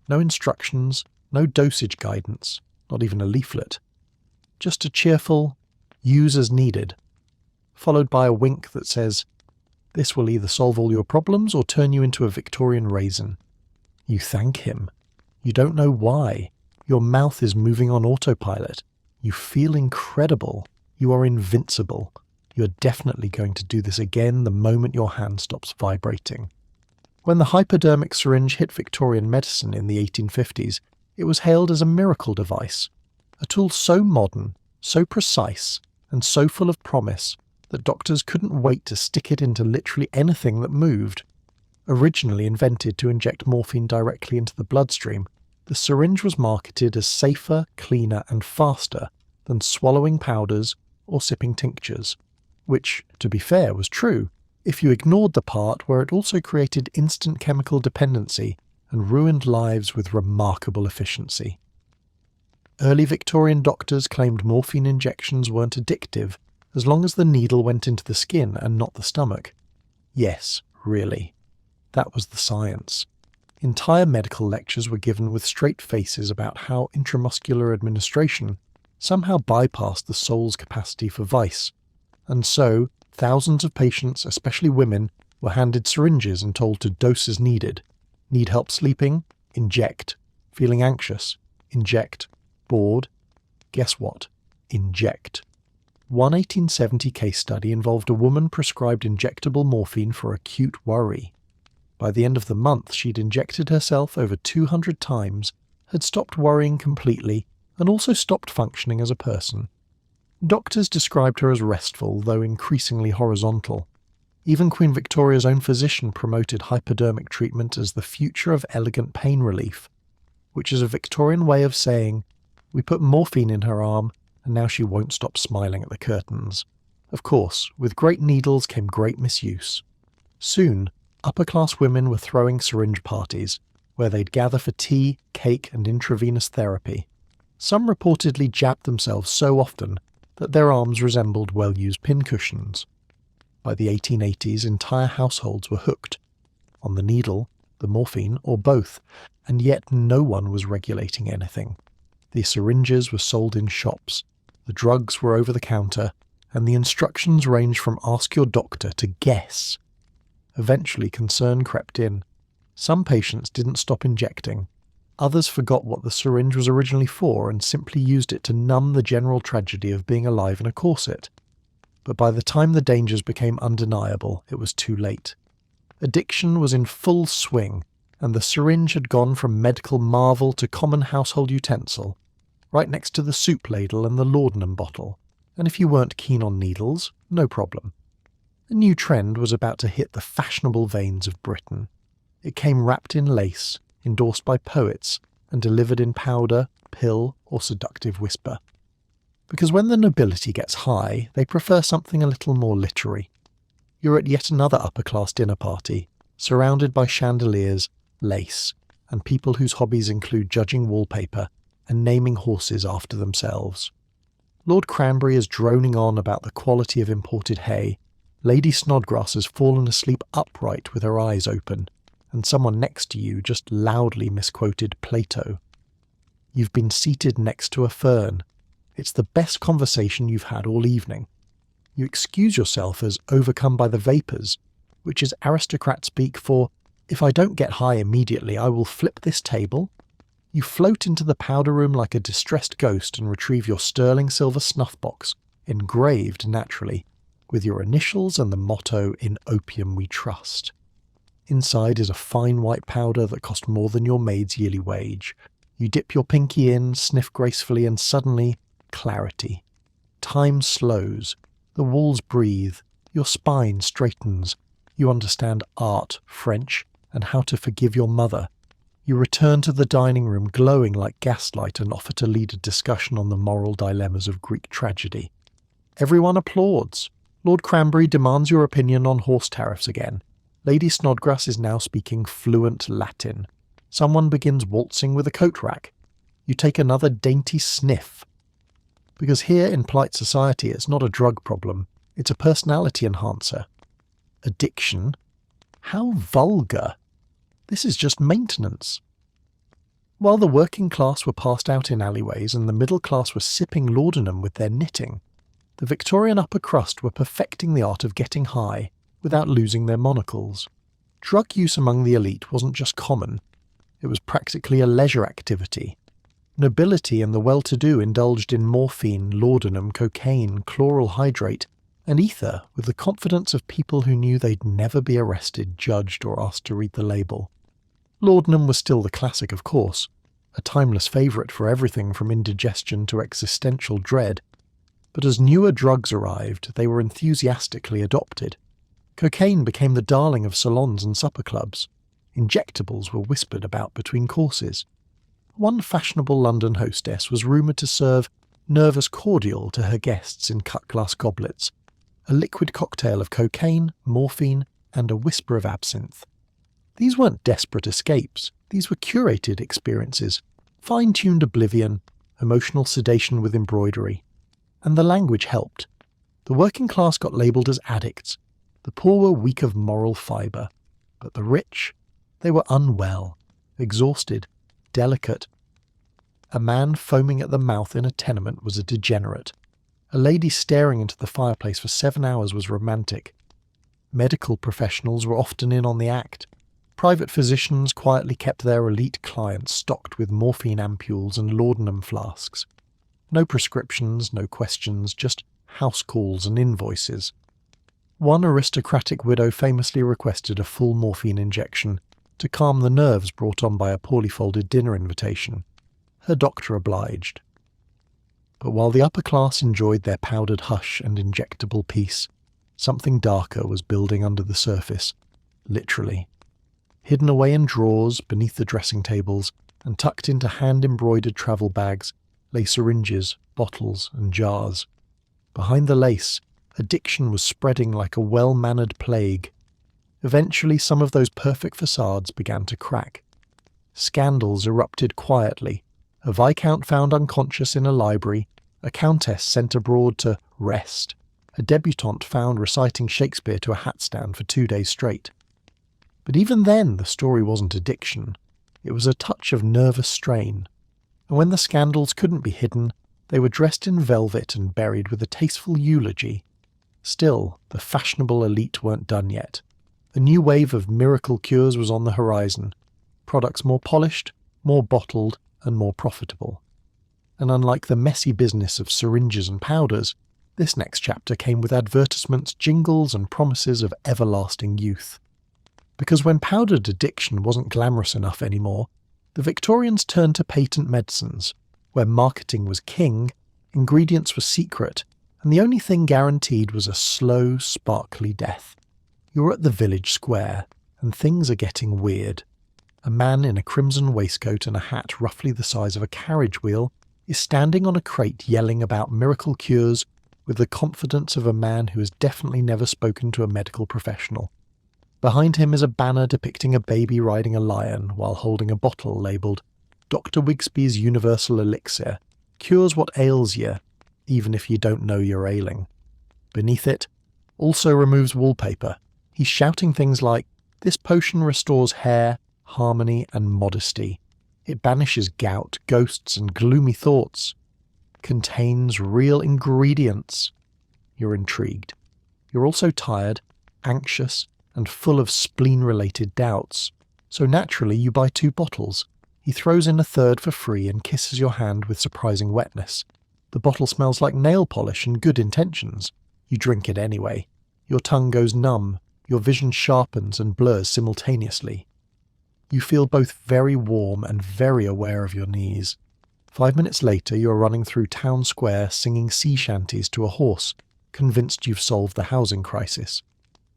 No instructions, no dosage guidance, not even a leaflet. Just a cheerful, use as needed, followed by a wink that says, This will either solve all your problems or turn you into a Victorian raisin. You thank him. You don't know why. Your mouth is moving on autopilot. You feel incredible. You are invincible. You are definitely going to do this again the moment your hand stops vibrating. When the hypodermic syringe hit Victorian medicine in the 1850s, it was hailed as a miracle device, a tool so modern, so precise, and so full of promise that doctors couldn't wait to stick it into literally anything that moved. Originally invented to inject morphine directly into the bloodstream, the syringe was marketed as safer, cleaner, and faster than swallowing powders or sipping tinctures, which, to be fair, was true, if you ignored the part where it also created instant chemical dependency and ruined lives with remarkable efficiency. Early Victorian doctors claimed morphine injections weren't addictive as long as the needle went into the skin and not the stomach. Yes, really. That was the science. Entire medical lectures were given with straight faces about how intramuscular administration somehow bypassed the soul's capacity for vice, and so thousands of patients, especially women, were handed syringes and told to dose as needed. Need help sleeping? Inject. Feeling anxious? Inject. Bored? Guess what? Inject. One 1870 case study involved a woman prescribed injectable morphine for acute worry. By the end of the month, she'd injected herself over 200 times, had stopped worrying completely, and also stopped functioning as a person. Doctors described her as restful, though increasingly horizontal. Even Queen Victoria's own physician promoted hypodermic treatment as the future of elegant pain relief, which is a Victorian way of saying, we put morphine in her arm, and now she won't stop smiling at the curtains. Of course, with great needles came great misuse. Soon, upper-class women were throwing syringe parties, where they'd gather for tea, cake, and intravenous therapy. Some reportedly jabbed themselves so often that their arms resembled well-used pincushions. By the 1880s, entire households were hooked on the needle, the morphine, or both, and yet no one was regulating anything. The syringes were sold in shops, the drugs were over the counter, and the instructions ranged from ask your doctor to guess. Eventually, concern crept in. Some patients didn't stop injecting. Others forgot what the syringe was originally for and simply used it to numb the general tragedy of being alive in a corset. But by the time the dangers became undeniable, it was too late. Addiction was in full swing, and the syringe had gone from medical marvel to common household utensil, right next to the soup ladle and the laudanum bottle, and if you weren't keen on needles, no problem. A new trend was about to hit the fashionable veins of Britain. It came wrapped in lace, endorsed by poets, and delivered in powder, pill, or seductive whisper. Because when the nobility gets high, they prefer something a little more literary. You're at yet another upper-class dinner party, surrounded by chandeliers, lace, and people whose hobbies include judging wallpaper and naming horses after themselves. Lord Cranberry is droning on about the quality of imported hay, Lady Snodgrass has fallen asleep upright with her eyes open, and someone next to you just loudly misquoted Plato. You've been seated next to a fern. It's the best conversation you've had all evening. You excuse yourself as overcome by the vapours, which is aristocrat speak for, if I don't get high immediately, I will flip this table. You float into the powder room like a distressed ghost and retrieve your sterling silver snuff box, engraved naturally, with your initials and the motto, "In opium we trust." Inside is a fine white powder that cost more than your maid's yearly wage. You dip your pinky in, sniff gracefully, and suddenly, clarity. Time slows. The walls breathe. Your spine straightens. You understand art, French, and how to forgive your mother. You return to the dining room glowing like gaslight and offer to lead a discussion on the moral dilemmas of Greek tragedy. Everyone applauds. Lord Cranberry demands your opinion on horse tariffs again. Lady Snodgrass is now speaking fluent Latin. Someone begins waltzing with a coat rack. You take another dainty sniff. Because here in polite society it's not a drug problem, it's a personality enhancer. Addiction? How vulgar! This is just maintenance. While the working class were passed out in alleyways and the middle class were sipping laudanum with their knitting, the Victorian upper crust were perfecting the art of getting high, without losing their monocles. Drug use among the elite wasn't just common, it was practically a leisure activity. Nobility and the well-to-do indulged in morphine, laudanum, cocaine, chloral hydrate, and ether with the confidence of people who knew they'd never be arrested, judged, or asked to read the label. Laudanum was still the classic, of course, a timeless favourite for everything from indigestion to existential dread. But as newer drugs arrived, they were enthusiastically adopted. Cocaine became the darling of salons and supper clubs. Injectables were whispered about between courses. One fashionable London hostess was rumoured to serve nervous cordial to her guests in cut-glass goblets, a liquid cocktail of cocaine, morphine, and a whisper of absinthe. These weren't desperate escapes, these were curated experiences, fine-tuned oblivion, emotional sedation with embroidery. And the language helped. The working class got labelled as addicts, the poor were weak of moral fibre, but the rich, they were unwell, exhausted, delicate. A man foaming at the mouth in a tenement was a degenerate. A lady staring into the fireplace for 7 hours was romantic. Medical professionals were often in on the act. Private physicians quietly kept their elite clients stocked with morphine ampules and laudanum flasks. No prescriptions, no questions, just house calls and invoices. One aristocratic widow famously requested a full morphine injection to calm the nerves brought on by a poorly folded dinner invitation. Her doctor obliged. But while the upper class enjoyed their powdered hush and injectable peace, something darker was building under the surface, literally. Hidden away in drawers beneath the dressing tables and tucked into hand-embroidered travel bags lay syringes, bottles, and jars. Behind the lace, addiction was spreading like a well-mannered plague. Eventually, some of those perfect facades began to crack. Scandals erupted quietly. A viscount found unconscious in a library, a countess sent abroad to rest, a debutante found reciting Shakespeare to a hat stand for 2 days straight. But even then, the story wasn't addiction. It was a touch of nervous strain. And when the scandals couldn't be hidden, they were dressed in velvet and buried with a tasteful eulogy. Still, the fashionable elite weren't done yet. A new wave of miracle cures was on the horizon. Products more polished, more bottled, and more profitable. And unlike the messy business of syringes and powders, this next chapter came with advertisements, jingles, and promises of everlasting youth. Because when powdered addiction wasn't glamorous enough anymore, the Victorians turned to patent medicines, where marketing was king, ingredients were secret, and the only thing guaranteed was a slow, sparkly death. You're at the village square, and things are getting weird. A man in a crimson waistcoat and a hat roughly the size of a carriage wheel is standing on a crate yelling about miracle cures with the confidence of a man who has definitely never spoken to a medical professional. Behind him is a banner depicting a baby riding a lion while holding a bottle labelled Dr. Wigsby's Universal Elixir, cures what ails you, even if you don't know you're ailing. Beneath it, also removes wallpaper. He's shouting things like, "This potion restores hair, harmony, and modesty. It banishes gout, ghosts, and gloomy thoughts. Contains real ingredients." You're intrigued. You're also tired, anxious, and full of spleen-related doubts. So naturally you buy 2 bottles. He throws in a third for free and kisses your hand with surprising wetness. The bottle smells like nail polish and good intentions. You drink it anyway. Your tongue goes numb, your vision sharpens and blurs simultaneously. You feel both very warm and very aware of your knees. 5 minutes later you're running through town square singing sea shanties to a horse, convinced you've solved the housing crisis.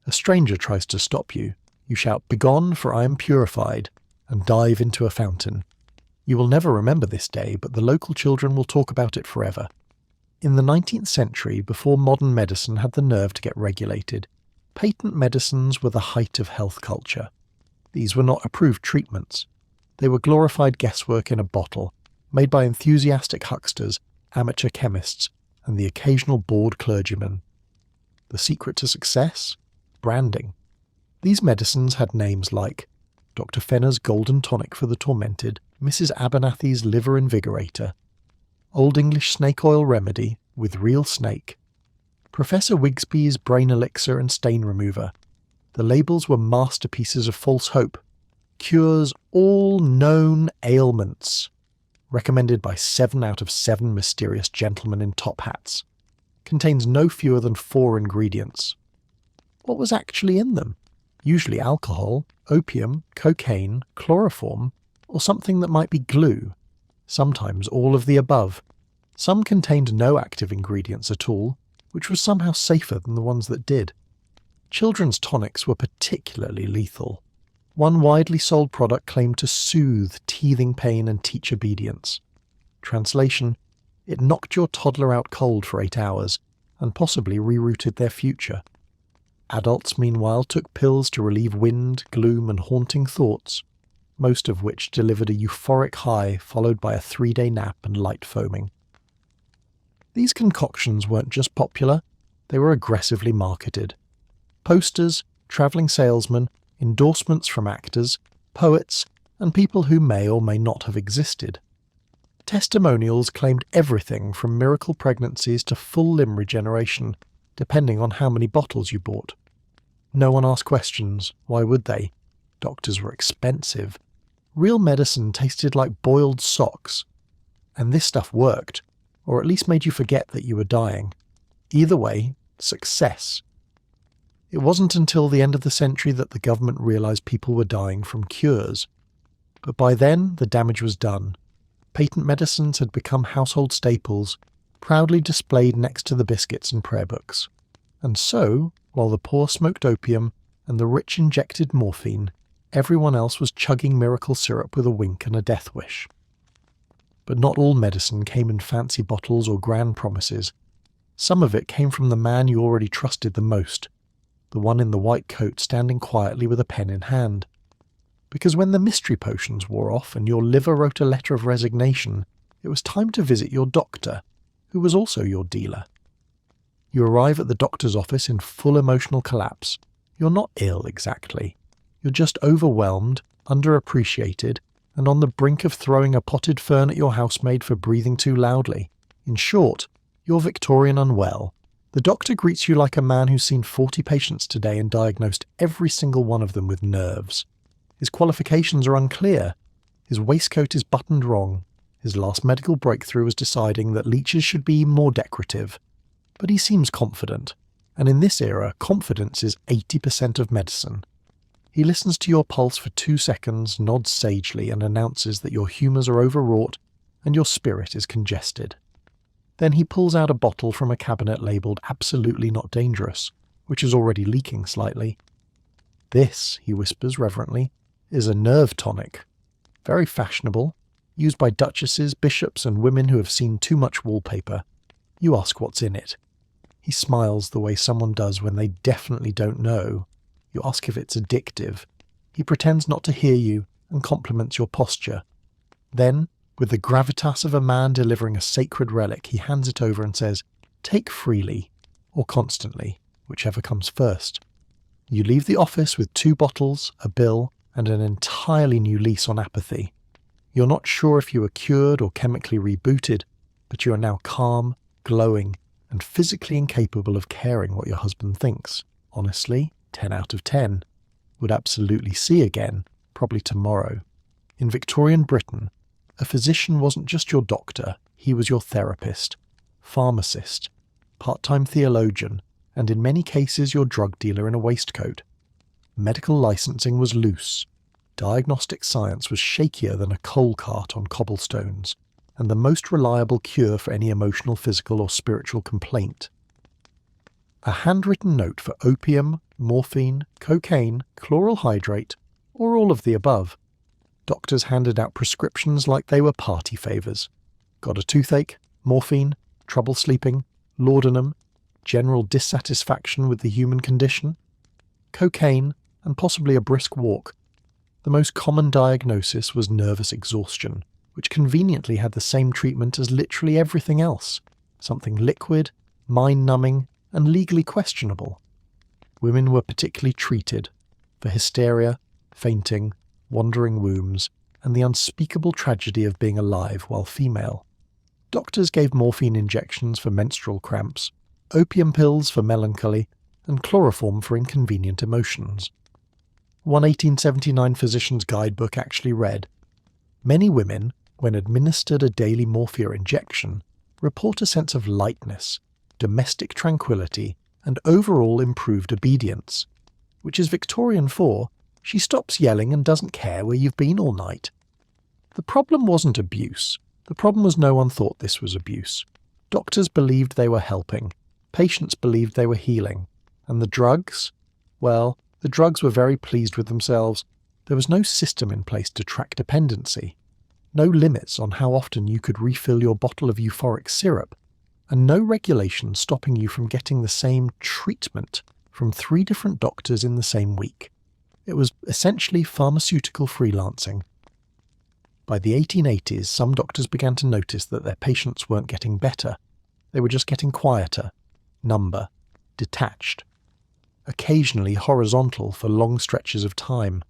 A stranger tries to stop you. You shout, "Begone, for I am purified," and dive into a fountain. You will never remember this day, but the local children will talk about it forever. In the 19th century, before modern medicine had the nerve to get regulated, patent medicines were the height of health culture. These were not approved treatments. They were glorified guesswork in a bottle, made by enthusiastic hucksters, amateur chemists, and the occasional bored clergyman. The secret to success? Branding. These medicines had names like Dr. Fenner's Golden Tonic for the Tormented, Mrs. Abernathy's Liver Invigorator, Old English Snake Oil Remedy with Real Snake, Professor Wigsby's Brain Elixir and Stain Remover, The labels were masterpieces of false hope. Cures all known ailments. Recommended by 7 out of 7 mysterious gentlemen in top hats. Contains no fewer than 4 ingredients. What was actually in them? Usually alcohol, opium, cocaine, chloroform, or something that might be glue. Sometimes all of the above. Some contained no active ingredients at all, which was somehow safer than the ones that did. Children's tonics were particularly lethal. One widely sold product claimed to soothe teething pain and teach obedience. Translation: it knocked your toddler out cold for 8 hours, and possibly rerouted their future. Adults, meanwhile, took pills to relieve wind, gloom, and haunting thoughts, most of which delivered a euphoric high followed by a 3-day nap and light foaming. These concoctions weren't just popular, they were aggressively marketed. Posters, travelling salesmen, endorsements from actors, poets, and people who may or may not have existed. Testimonials claimed everything from miracle pregnancies to full limb regeneration, depending on how many bottles you bought. No one asked questions, why would they? Doctors were expensive. Real medicine tasted like boiled socks. And this stuff worked, or at least made you forget that you were dying. Either way, success. It wasn't until the end of the century that the government realised people were dying from cures. But by then, the damage was done. Patent medicines had become household staples, proudly displayed next to the biscuits and prayer books. And so, while the poor smoked opium and the rich injected morphine, everyone else was chugging miracle syrup with a wink and a death wish. But not all medicine came in fancy bottles or grand promises. Some of it came from the man you already trusted the most, the one in the white coat standing quietly with a pen in hand. Because when the mystery potions wore off and your liver wrote a letter of resignation, it was time to visit your doctor, who was also your dealer. You arrive at the doctor's office in full emotional collapse. You're not ill exactly. You're just overwhelmed, underappreciated, and on the brink of throwing a potted fern at your housemaid for breathing too loudly. In short, you're Victorian unwell. The doctor greets you like a man who's seen 40 patients today and diagnosed every single one of them with nerves. His qualifications are unclear. His waistcoat is buttoned wrong. His last medical breakthrough was deciding that leeches should be more decorative. But he seems confident. And in this era, confidence is 80% of medicine. He listens to your pulse for 2 seconds, nods sagely, and announces that your humours are overwrought and your spirit is congested. Then he pulls out a bottle from a cabinet labelled "Absolutely Not Dangerous," which is already leaking slightly. "This," he whispers reverently, "is a nerve tonic. Very fashionable, used by duchesses, bishops, and women who have seen too much wallpaper. You ask what's in it. He smiles the way someone does when they definitely don't know. You ask if it's addictive. He pretends not to hear you and compliments your posture. Then, with the gravitas of a man delivering a sacred relic, he hands it over and says, 'Take freely,' or constantly, whichever comes first. You leave the office with 2 bottles, a bill, and an entirely new lease on apathy. You're not sure if you were cured or chemically rebooted, but you are now calm, glowing, and physically incapable of caring what your husband thinks. Honestly, 10 out of 10. Would absolutely see again, probably tomorrow. In Victorian Britain, a physician wasn't just your doctor, he was your therapist, pharmacist, part-time theologian, and in many cases your drug dealer in a waistcoat. Medical licensing was loose. Diagnostic science was shakier than a coal cart on cobblestones, and the most reliable cure for any emotional, physical, or spiritual complaint. A handwritten note for opium, morphine, cocaine, chloral hydrate, or all of the above. Doctors handed out prescriptions like they were party favours. Got a toothache, morphine, trouble sleeping, laudanum, general dissatisfaction with the human condition, cocaine, and possibly a brisk walk. The most common diagnosis was nervous exhaustion, which conveniently had the same treatment as literally everything else, something liquid, mind-numbing, and legally questionable. Women were particularly treated for hysteria, fainting, wandering wombs, and the unspeakable tragedy of being alive while female. Doctors gave morphine injections for menstrual cramps, opium pills for melancholy, and chloroform for inconvenient emotions. One 1879 physician's guidebook actually read, "Many women, when administered a daily morphia injection, report a sense of lightness, domestic tranquility, and overall improved obedience," which is Victorian for, "She stops yelling and doesn't care where you've been all night." The problem wasn't abuse. The problem was no one thought this was abuse. Doctors believed they were helping. Patients believed they were healing. And the drugs? Well, the drugs were very pleased with themselves. There was no system in place to track dependency. No limits on how often you could refill your bottle of euphoric syrup. And no regulation stopping you from getting the same treatment from 3 different doctors in the same week. It was essentially pharmaceutical freelancing. By the 1880s, some doctors began to notice that their patients weren't getting better. They were just getting quieter, number, detached. Occasionally horizontal for long stretches of time.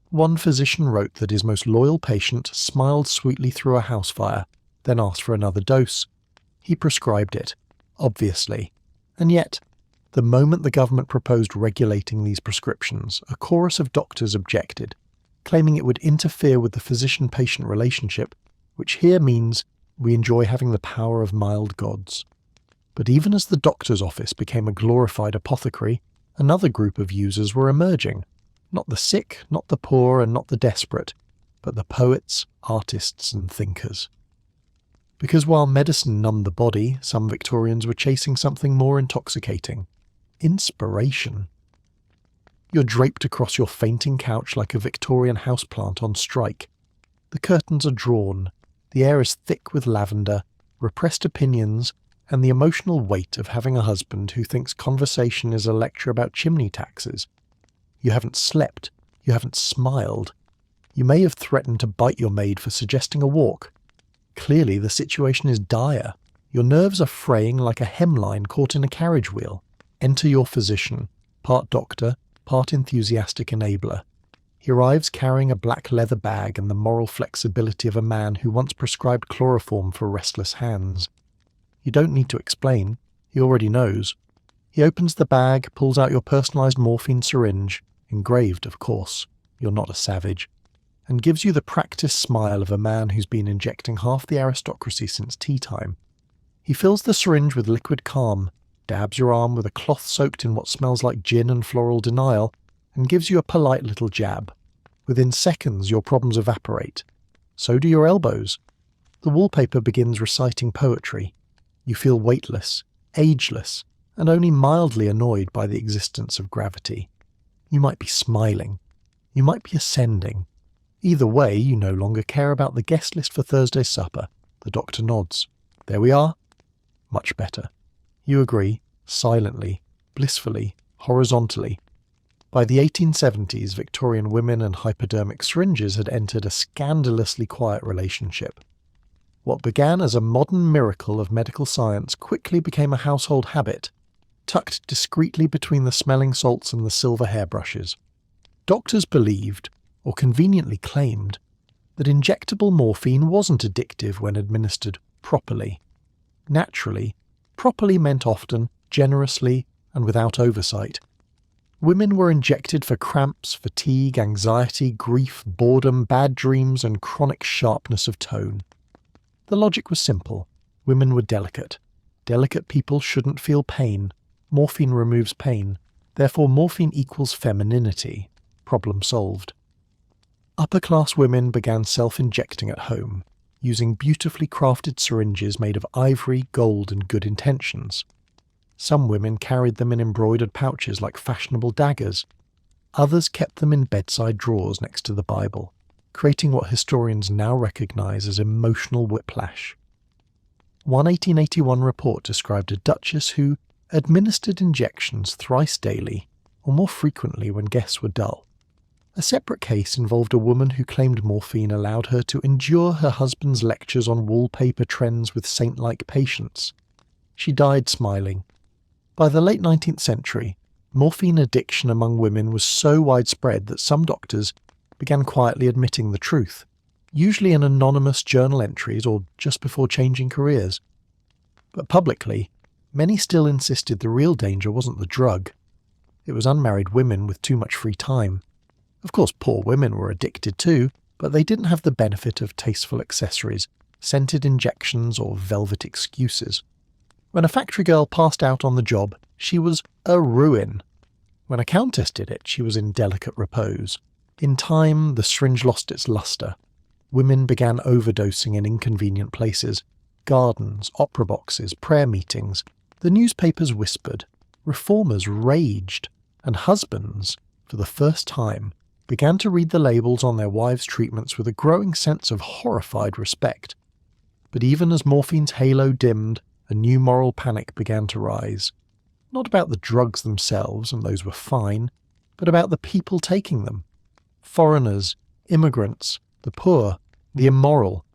One physician wrote that his most loyal patient smiled sweetly through a house fire, then asked for another dose. He prescribed it, obviously. And yet, the moment the government proposed regulating these prescriptions, a chorus of doctors objected, claiming it would interfere with the physician-patient relationship, which here means we enjoy having the power of mild gods. But even as the doctor's office became a glorified apothecary, another group of users were emerging. Not the sick, not the poor, and not the desperate, but the poets, artists, and thinkers. Because while medicine numbed the body, some Victorians were chasing something more intoxicating. Inspiration. You're draped across your fainting couch like a Victorian houseplant on strike. The curtains are drawn, the air is thick with lavender, repressed opinions, and the emotional weight of having a husband who thinks conversation is a lecture about chimney taxes. You haven't slept, you haven't smiled. You may have threatened to bite your maid for suggesting a walk. Clearly the situation is dire. Your nerves are fraying like a hemline caught in a carriage wheel. Enter your physician, part doctor, part enthusiastic enabler. He arrives carrying a black leather bag and the moral flexibility of a man who once prescribed chloroform for restless hands. You don't need to explain. He already knows. He opens the bag, pulls out your personalised morphine syringe, engraved, of course, you're not a savage, and gives you the practiced smile of a man who's been injecting half the aristocracy since tea time. He fills the syringe with liquid calm, dabs your arm with a cloth soaked in what smells like gin and floral denial, and gives you a polite little jab. Within seconds your problems evaporate. So do your elbows. The wallpaper begins reciting poetry. You feel weightless, ageless, and only mildly annoyed by the existence of gravity. You might be smiling. You might be ascending. Either way, you no longer care about the guest list for Thursday's supper. The doctor nods. There we are. Much better. You agree, silently, blissfully, horizontally. By the 1870s, Victorian women and hypodermic syringes had entered a scandalously quiet relationship. What began as a modern miracle of medical science quickly became a household habit, tucked discreetly between the smelling salts and the silver hairbrushes. Doctors believed, or conveniently claimed, that injectable morphine wasn't addictive when administered properly. Naturally, properly meant often, generously, and without oversight. Women were injected for cramps, fatigue, anxiety, grief, boredom, bad dreams, and chronic sharpness of tone. The logic was simple. Women were delicate. Delicate people shouldn't feel pain. Morphine removes pain. Therefore, morphine equals femininity. Problem solved. Upper-class women began self-injecting at home, using beautifully crafted syringes made of ivory, gold, and good intentions. Some women carried them in embroidered pouches like fashionable daggers. Others kept them in bedside drawers next to the Bible, creating what historians now recognise as emotional whiplash. One 1881 report described a duchess who administered injections thrice daily, or more frequently when guests were dull. A separate case involved a woman who claimed morphine allowed her to endure her husband's lectures on wallpaper trends with saint-like patience. She died smiling. By the late 19th century, morphine addiction among women was so widespread that some doctors began quietly admitting the truth, usually in anonymous journal entries or just before changing careers. But publicly, many still insisted the real danger wasn't the drug, It was unmarried women with too much free time. Of course, poor women were addicted too, but they didn't have the benefit of tasteful accessories, scented injections, or velvet excuses. When a factory girl passed out on the job, she was a ruin. When a countess did it, she was in delicate repose. In time, the syringe lost its luster. Women began overdosing in inconvenient places. Gardens, opera boxes, prayer meetings. The newspapers whispered. Reformers raged. And husbands, for the first time, began to read the labels on their wives' treatments with a growing sense of horrified respect. But even as morphine's halo dimmed, a new moral panic began to rise. Not about the drugs themselves, and those were fine, but about the people taking them. Foreigners, immigrants, the poor, the immoral.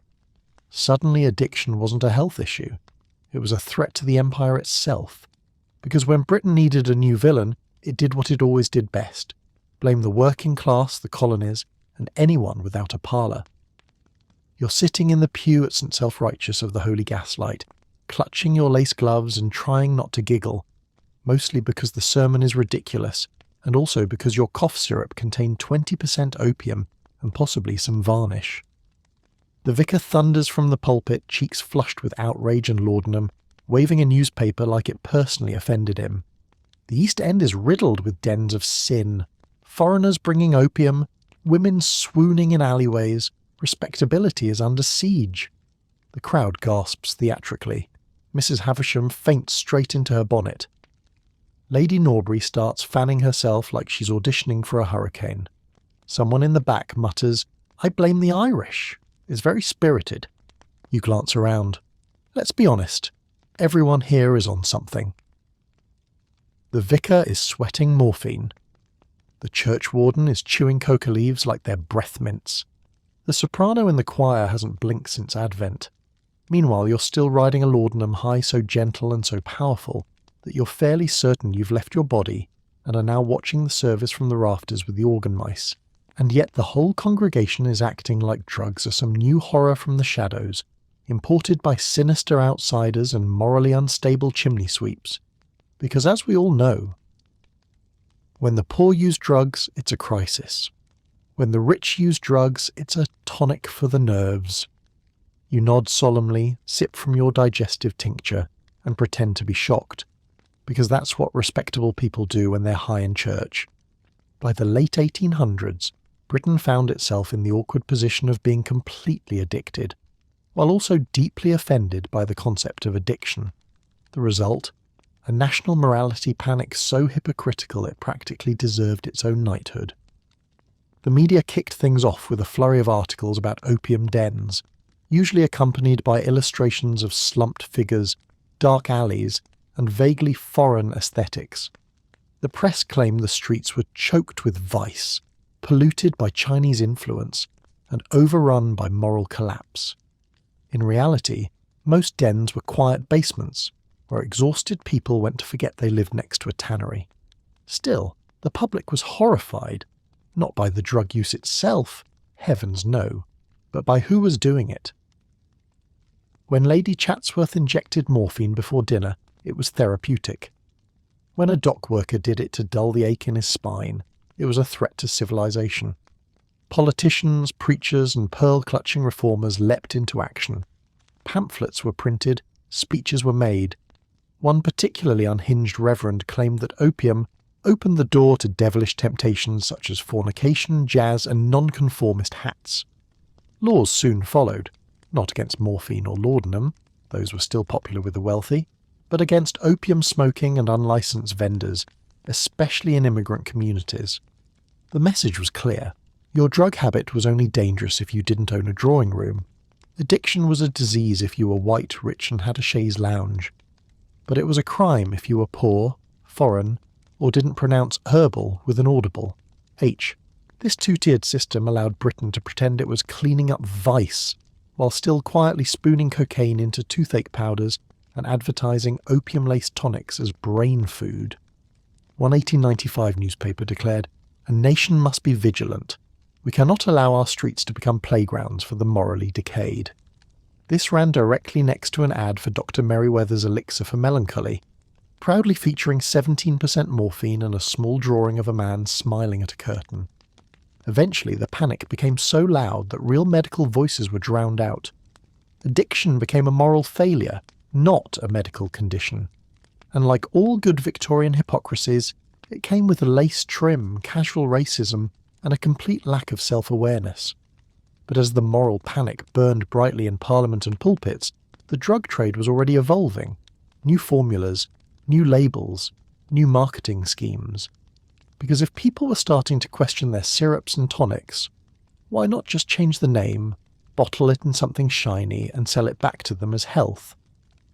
Suddenly addiction wasn't a health issue. It was a threat to the empire itself. Because when Britain needed a new villain, it did what it always did best. Blame the working class, the colonies, and anyone without a parlour. You're sitting in the pew at St Self-Righteous of the Holy Gaslight, clutching your lace gloves and trying not to giggle, mostly because the sermon is ridiculous, and also because your cough syrup contained 20% opium and possibly some varnish. The vicar thunders from the pulpit, cheeks flushed with outrage and laudanum, waving a newspaper like it personally offended him. The East End is riddled with dens of sin. Foreigners bringing opium, women swooning in alleyways, respectability is under siege. The crowd gasps theatrically. Mrs. Havisham faints straight into her bonnet. Lady Norbury starts fanning herself like she's auditioning for a hurricane. Someone in the back mutters, "I blame the Irish." It's very spirited. You glance around. Let's be honest. Everyone here is on something. The vicar is sweating morphine. The church warden is chewing coca leaves like they're breath mints. The soprano in the choir hasn't blinked since Advent. Meanwhile, you're still riding a laudanum high so gentle and so powerful that you're fairly certain you've left your body and are now watching the service from the rafters with the organ mice. And yet the whole congregation is acting like drugs are some new horror from the shadows, imported by sinister outsiders and morally unstable chimney sweeps. Because as we all know, when the poor use drugs, it's a crisis. When the rich use drugs, it's a tonic for the nerves. You nod solemnly, sip from your digestive tincture, and pretend to be shocked, because that's what respectable people do when they're high in church. By the late 1800s, Britain found itself in the awkward position of being completely addicted, while also deeply offended by the concept of addiction. The result? A national morality panic so hypocritical it practically deserved its own knighthood. The media kicked things off with a flurry of articles about opium dens, usually accompanied by illustrations of slumped figures, dark alleys, and vaguely foreign aesthetics. The press claimed the streets were choked with vice, polluted by Chinese influence, and overrun by moral collapse. In reality, most dens were quiet basements, where exhausted people went to forget they lived next to a tannery. Still, the public was horrified, not by the drug use itself, heavens no, but by who was doing it. When Lady Chatsworth injected morphine before dinner, it was therapeutic. When a dock worker did it to dull the ache in his spine, it was a threat to civilization. Politicians, preachers, and pearl-clutching reformers leapt into action. Pamphlets were printed, speeches were made. One particularly unhinged reverend claimed that opium opened the door to devilish temptations such as fornication, jazz, and nonconformist hats. Laws soon followed, not against morphine or laudanum, those were still popular with the wealthy, but against opium smoking and unlicensed vendors, especially in immigrant communities. The message was clear. Your drug habit was only dangerous if you didn't own a drawing room. Addiction was a disease if you were white, rich, and had a chaise lounge. But it was a crime if you were poor, foreign, or didn't pronounce herbal with an audible H. This two-tiered system allowed Britain to pretend it was cleaning up vice, while still quietly spooning cocaine into toothache powders and advertising opium-laced tonics as brain food. One 1895 newspaper declared, "A nation must be vigilant. We cannot allow our streets to become playgrounds for the morally decayed." This ran directly next to an ad for Dr. Merriweather's elixir for melancholy. proudly featuring 17% morphine and a small drawing of a man smiling at a curtain. Eventually, the panic became so loud that real medical voices were drowned out. Addiction became a moral failure, not a medical condition. And like all good Victorian hypocrisies, it came with a lace trim, casual racism, and a complete lack of self-awareness. But as the moral panic burned brightly in Parliament and pulpits, the drug trade was already evolving. New formulas, new labels, new marketing schemes. Because if people were starting to question their syrups and tonics, why not just change the name, bottle it in something shiny, and sell it back to them as health?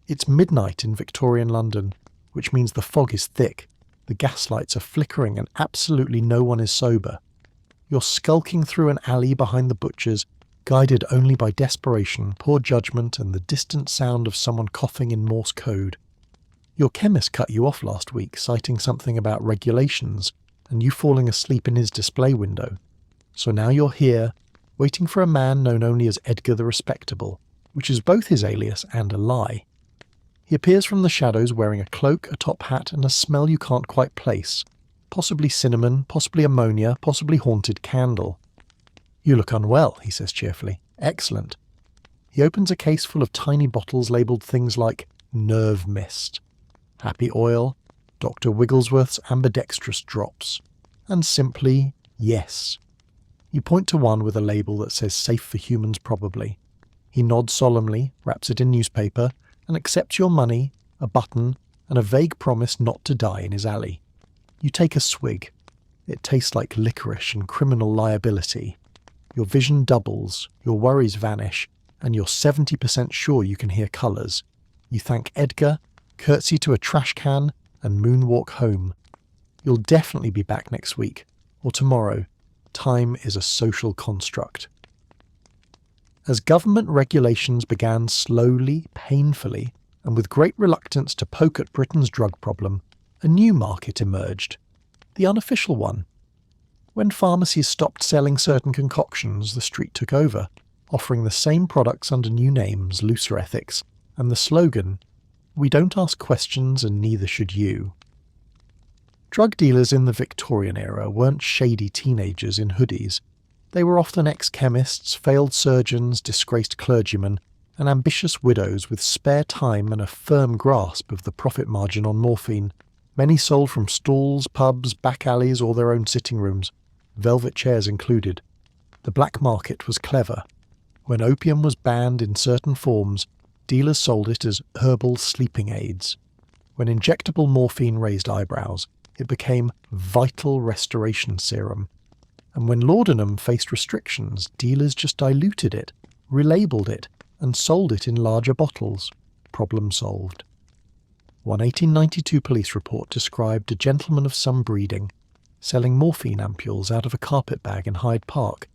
It's midnight in Victorian London, which means the fog is thick, the gaslights are flickering, and absolutely no one is sober. You're skulking through an alley behind the butcher's, guided only by desperation, poor judgment, and the distant sound of someone coughing in Morse code. Your chemist cut you off last week, citing something about regulations, and you falling asleep in his display window. So now you're here, waiting for a man known only as Edgar the Respectable, which is both his alias and a lie. He appears from the shadows wearing a cloak, a top hat, and a smell you can't quite place. Possibly cinnamon, possibly ammonia, possibly haunted candle. "You look unwell," he says cheerfully. "Excellent." He opens a case full of tiny bottles labelled things like nerve mist, happy oil, Dr. Wigglesworth's ambidextrous drops, and simply yes. You point to one with a label that says safe for humans probably. He nods solemnly, wraps it in newspaper, and accepts your money, a button, and a vague promise not to die in his alley. You take a swig. It tastes like licorice and criminal liability. Your vision doubles, your worries vanish, and you're 70% sure you can hear colours. You thank Edgar, curtsy to a trash can, and moonwalk home. You'll definitely be back next week, or tomorrow. Time is a social construct. As government regulations began slowly, painfully, and with great reluctance to poke at Britain's drug problem, a new market emerged. The unofficial one. When pharmacies stopped selling certain concoctions, the street took over, offering the same products under new names, looser ethics, and the slogan, "We don't ask questions and neither should you." Drug dealers in the Victorian era weren't shady teenagers in hoodies. They were often ex-chemists, failed surgeons, disgraced clergymen, and ambitious widows with spare time and a firm grasp of the profit margin on morphine. Many sold from stalls, pubs, back alleys, or their own sitting rooms, velvet chairs included. The black market was clever. When opium was banned in certain forms, dealers sold it as herbal sleeping aids. When injectable morphine raised eyebrows, it became vital restoration serum. And when laudanum faced restrictions, dealers just diluted it, relabeled it, and sold it in larger bottles. Problem solved. One 1892 police report described a gentleman of some breeding selling morphine ampules out of a carpet bag in Hyde Park,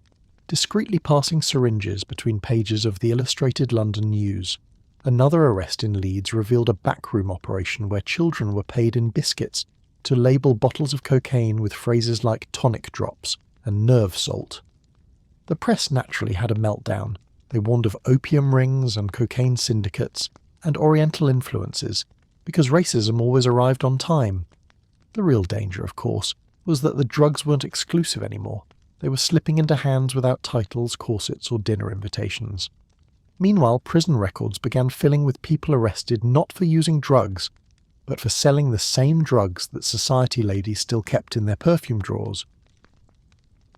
discreetly passing syringes between pages of the Illustrated London News. Another arrest in Leeds revealed a backroom operation where children were paid in biscuits to label bottles of cocaine with phrases like tonic drops and nerve salt. The press naturally had a meltdown. They warned of opium rings and cocaine syndicates and Oriental influences, because racism always arrived on time. The real danger, of course, was that the drugs weren't exclusive anymore. They were slipping into hands without titles, corsets, or dinner invitations. Meanwhile, prison records began filling with people arrested not for using drugs, but for selling the same drugs that society ladies still kept in their perfume drawers.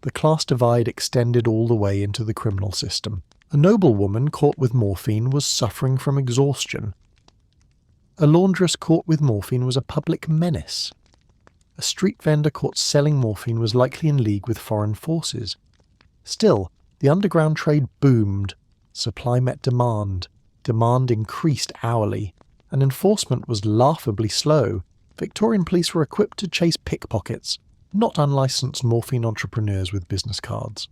The class divide extended all the way into the criminal system. A noblewoman caught with morphine was suffering from exhaustion. A laundress caught with morphine was a public menace. A street vendor caught selling morphine was likely in league with foreign forces. Still, the underground trade boomed. Supply met demand. Demand increased hourly. And enforcement was laughably slow. Victorian police were equipped to chase pickpockets, not unlicensed morphine entrepreneurs with business cards.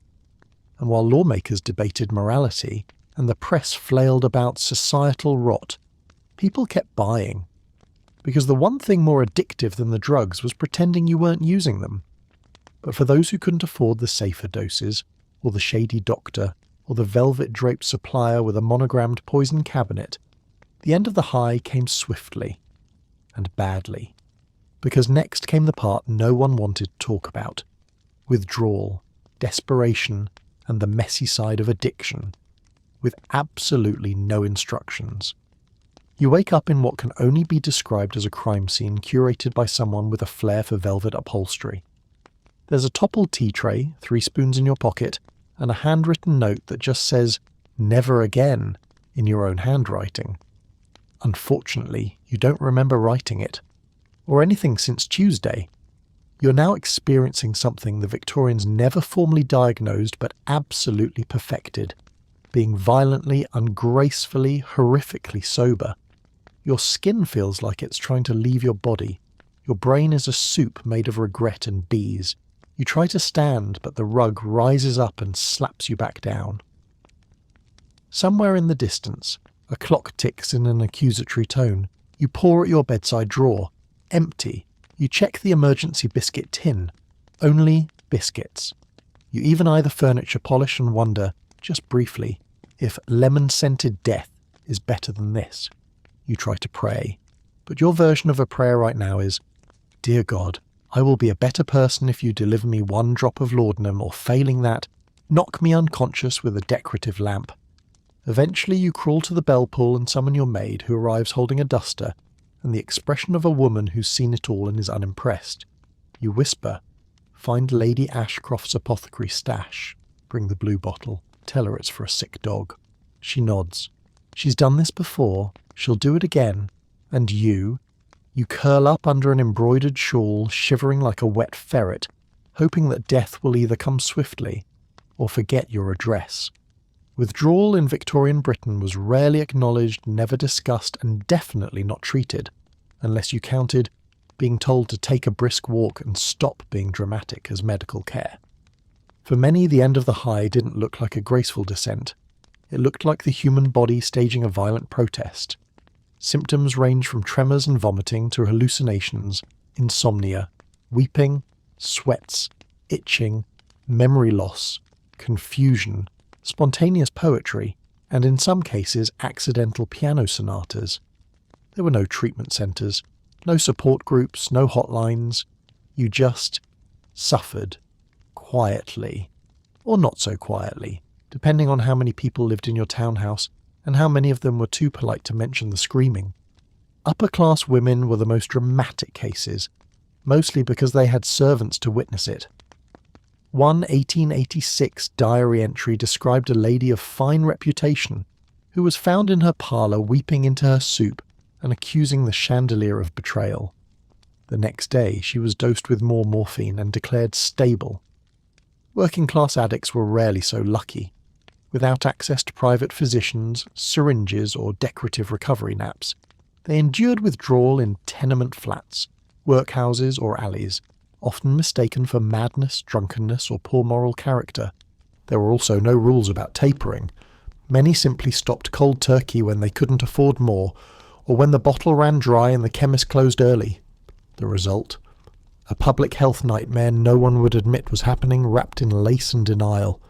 And while lawmakers debated morality, and the press flailed about societal rot, people kept buying. Because the one thing more addictive than the drugs was pretending you weren't using them. But for those who couldn't afford the safer doses, or the shady doctor, or the velvet-draped supplier with a monogrammed poison cabinet, the end of the high came swiftly. and badly. Because next came the part no one wanted to talk about: withdrawal, desperation, and the messy side of addiction, with absolutely no instructions. You wake up in what can only be described as a crime scene curated by someone with a flair for velvet upholstery. There's a toppled tea tray, 3 spoons in your pocket, and a handwritten note that just says, "Never again," in your own handwriting. Unfortunately, you don't remember writing it, or anything since Tuesday. You're now experiencing something the Victorians never formally diagnosed but absolutely perfected: being violently, ungracefully, horrifically sober. Your skin feels like it's trying to leave your body. Your brain is a soup made of regret and bees. You try to stand, but the rug rises up and slaps you back down. Somewhere in the distance, a clock ticks in an accusatory tone. You paw at your bedside drawer. Empty. You check the emergency biscuit tin. Only biscuits. You even eye the furniture polish and wonder, just briefly, if lemon-scented death is better than this. You try to pray. But your version of a prayer right now is, "Dear God, I will be a better person if you deliver me 1 drop of laudanum, or failing that, knock me unconscious with a decorative lamp." Eventually you crawl to the bell pull and summon your maid, who arrives holding a duster, and the expression of a woman who's seen it all and is unimpressed. You whisper, "Find Lady Ashcroft's apothecary stash. Bring the blue bottle. Tell her it's for a sick dog." She nods. She's done this before. She'll do it again. And you curl up under an embroidered shawl, shivering like a wet ferret, hoping that death will either come swiftly or forget your address. Withdrawal in Victorian Britain was rarely acknowledged, never discussed, and definitely not treated, unless you counted being told to take a brisk walk and stop being dramatic as medical care. For many, the end of the high didn't look like a graceful descent. It looked like the human body staging a violent protest. Symptoms range from tremors and vomiting to hallucinations, insomnia, weeping, sweats, itching, memory loss, confusion, spontaneous poetry, and in some cases accidental piano sonatas. There were no treatment centres, no support groups, no hotlines. You just suffered, quietly, or not so quietly, depending on how many people lived in your townhouse and how many of them were too polite to mention the screaming. Upper-class women were the most dramatic cases, mostly because they had servants to witness it. One 1886 diary entry described a lady of fine reputation who was found in her parlour weeping into her soup and accusing the chandelier of betrayal. The next day she was dosed with more morphine and declared stable. Working-class addicts were rarely so lucky. Without access to private physicians, syringes, or decorative recovery naps, they endured withdrawal in tenement flats, workhouses, or alleys, often mistaken for madness, drunkenness, or poor moral character. There were also no rules about tapering. Many simply stopped cold turkey when they couldn't afford more, or when the bottle ran dry and the chemist closed early. The result? A public health nightmare no one would admit was happening, wrapped in lace and denial.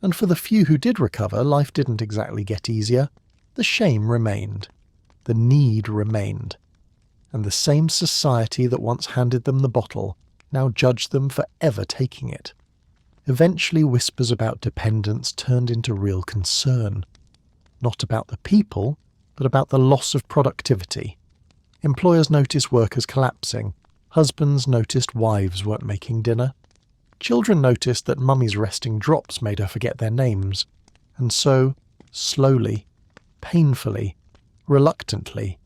And for the few who did recover, life didn't exactly get easier. The shame remained. The need remained. And the same society that once handed them the bottle now judged them for ever taking it. Eventually, whispers about dependence turned into real concern. Not about the people, but about the loss of productivity. Employers noticed workers collapsing. Husbands noticed wives weren't making dinner. Children noticed that mummy's resting drops made her forget their names. And so, slowly, painfully, reluctantly,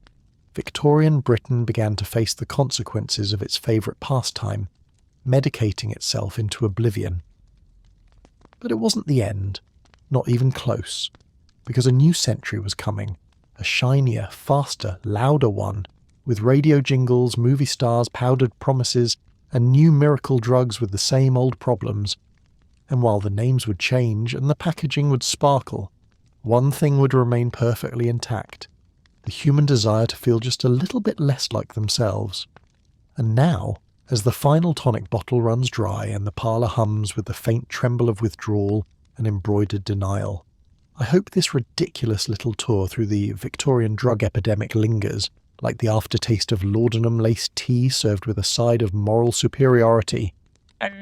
Victorian Britain began to face the consequences of its favourite pastime, medicating itself into oblivion. But it wasn't the end, not even close, because a new century was coming, a shinier, faster, louder one, with radio jingles, movie stars, powdered promises, and new miracle drugs with the same old problems. And while the names would change and the packaging would sparkle, one thing would remain perfectly intact: the human desire to feel just a little bit less like themselves. And now, as the final tonic bottle runs dry and the parlour hums with the faint tremble of withdrawal and embroidered denial, I hope this ridiculous little tour through the Victorian drug epidemic lingers like the aftertaste of laudanum-laced tea served with a side of moral superiority.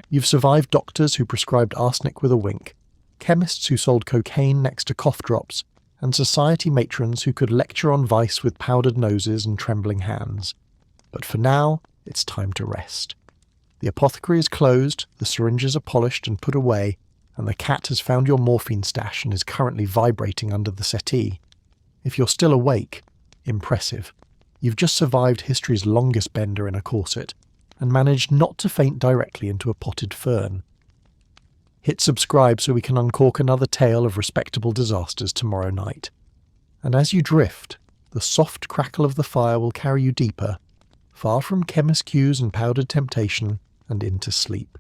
You've survived doctors who prescribed arsenic with a wink, chemists who sold cocaine next to cough drops, and society matrons who could lecture on vice with powdered noses and trembling hands. But for now, it's time to rest. The apothecary is closed, the syringes are polished and put away, and the cat has found your morphine stash and is currently vibrating under the settee. If you're still awake, impressive. You've just survived history's longest bender in a corset, and managed not to faint directly into a potted fern. Hit subscribe so we can uncork another tale of respectable disasters tomorrow night. And as you drift, the soft crackle of the fire will carry you deeper, far from chemist cues and powdered temptation, and into sleep.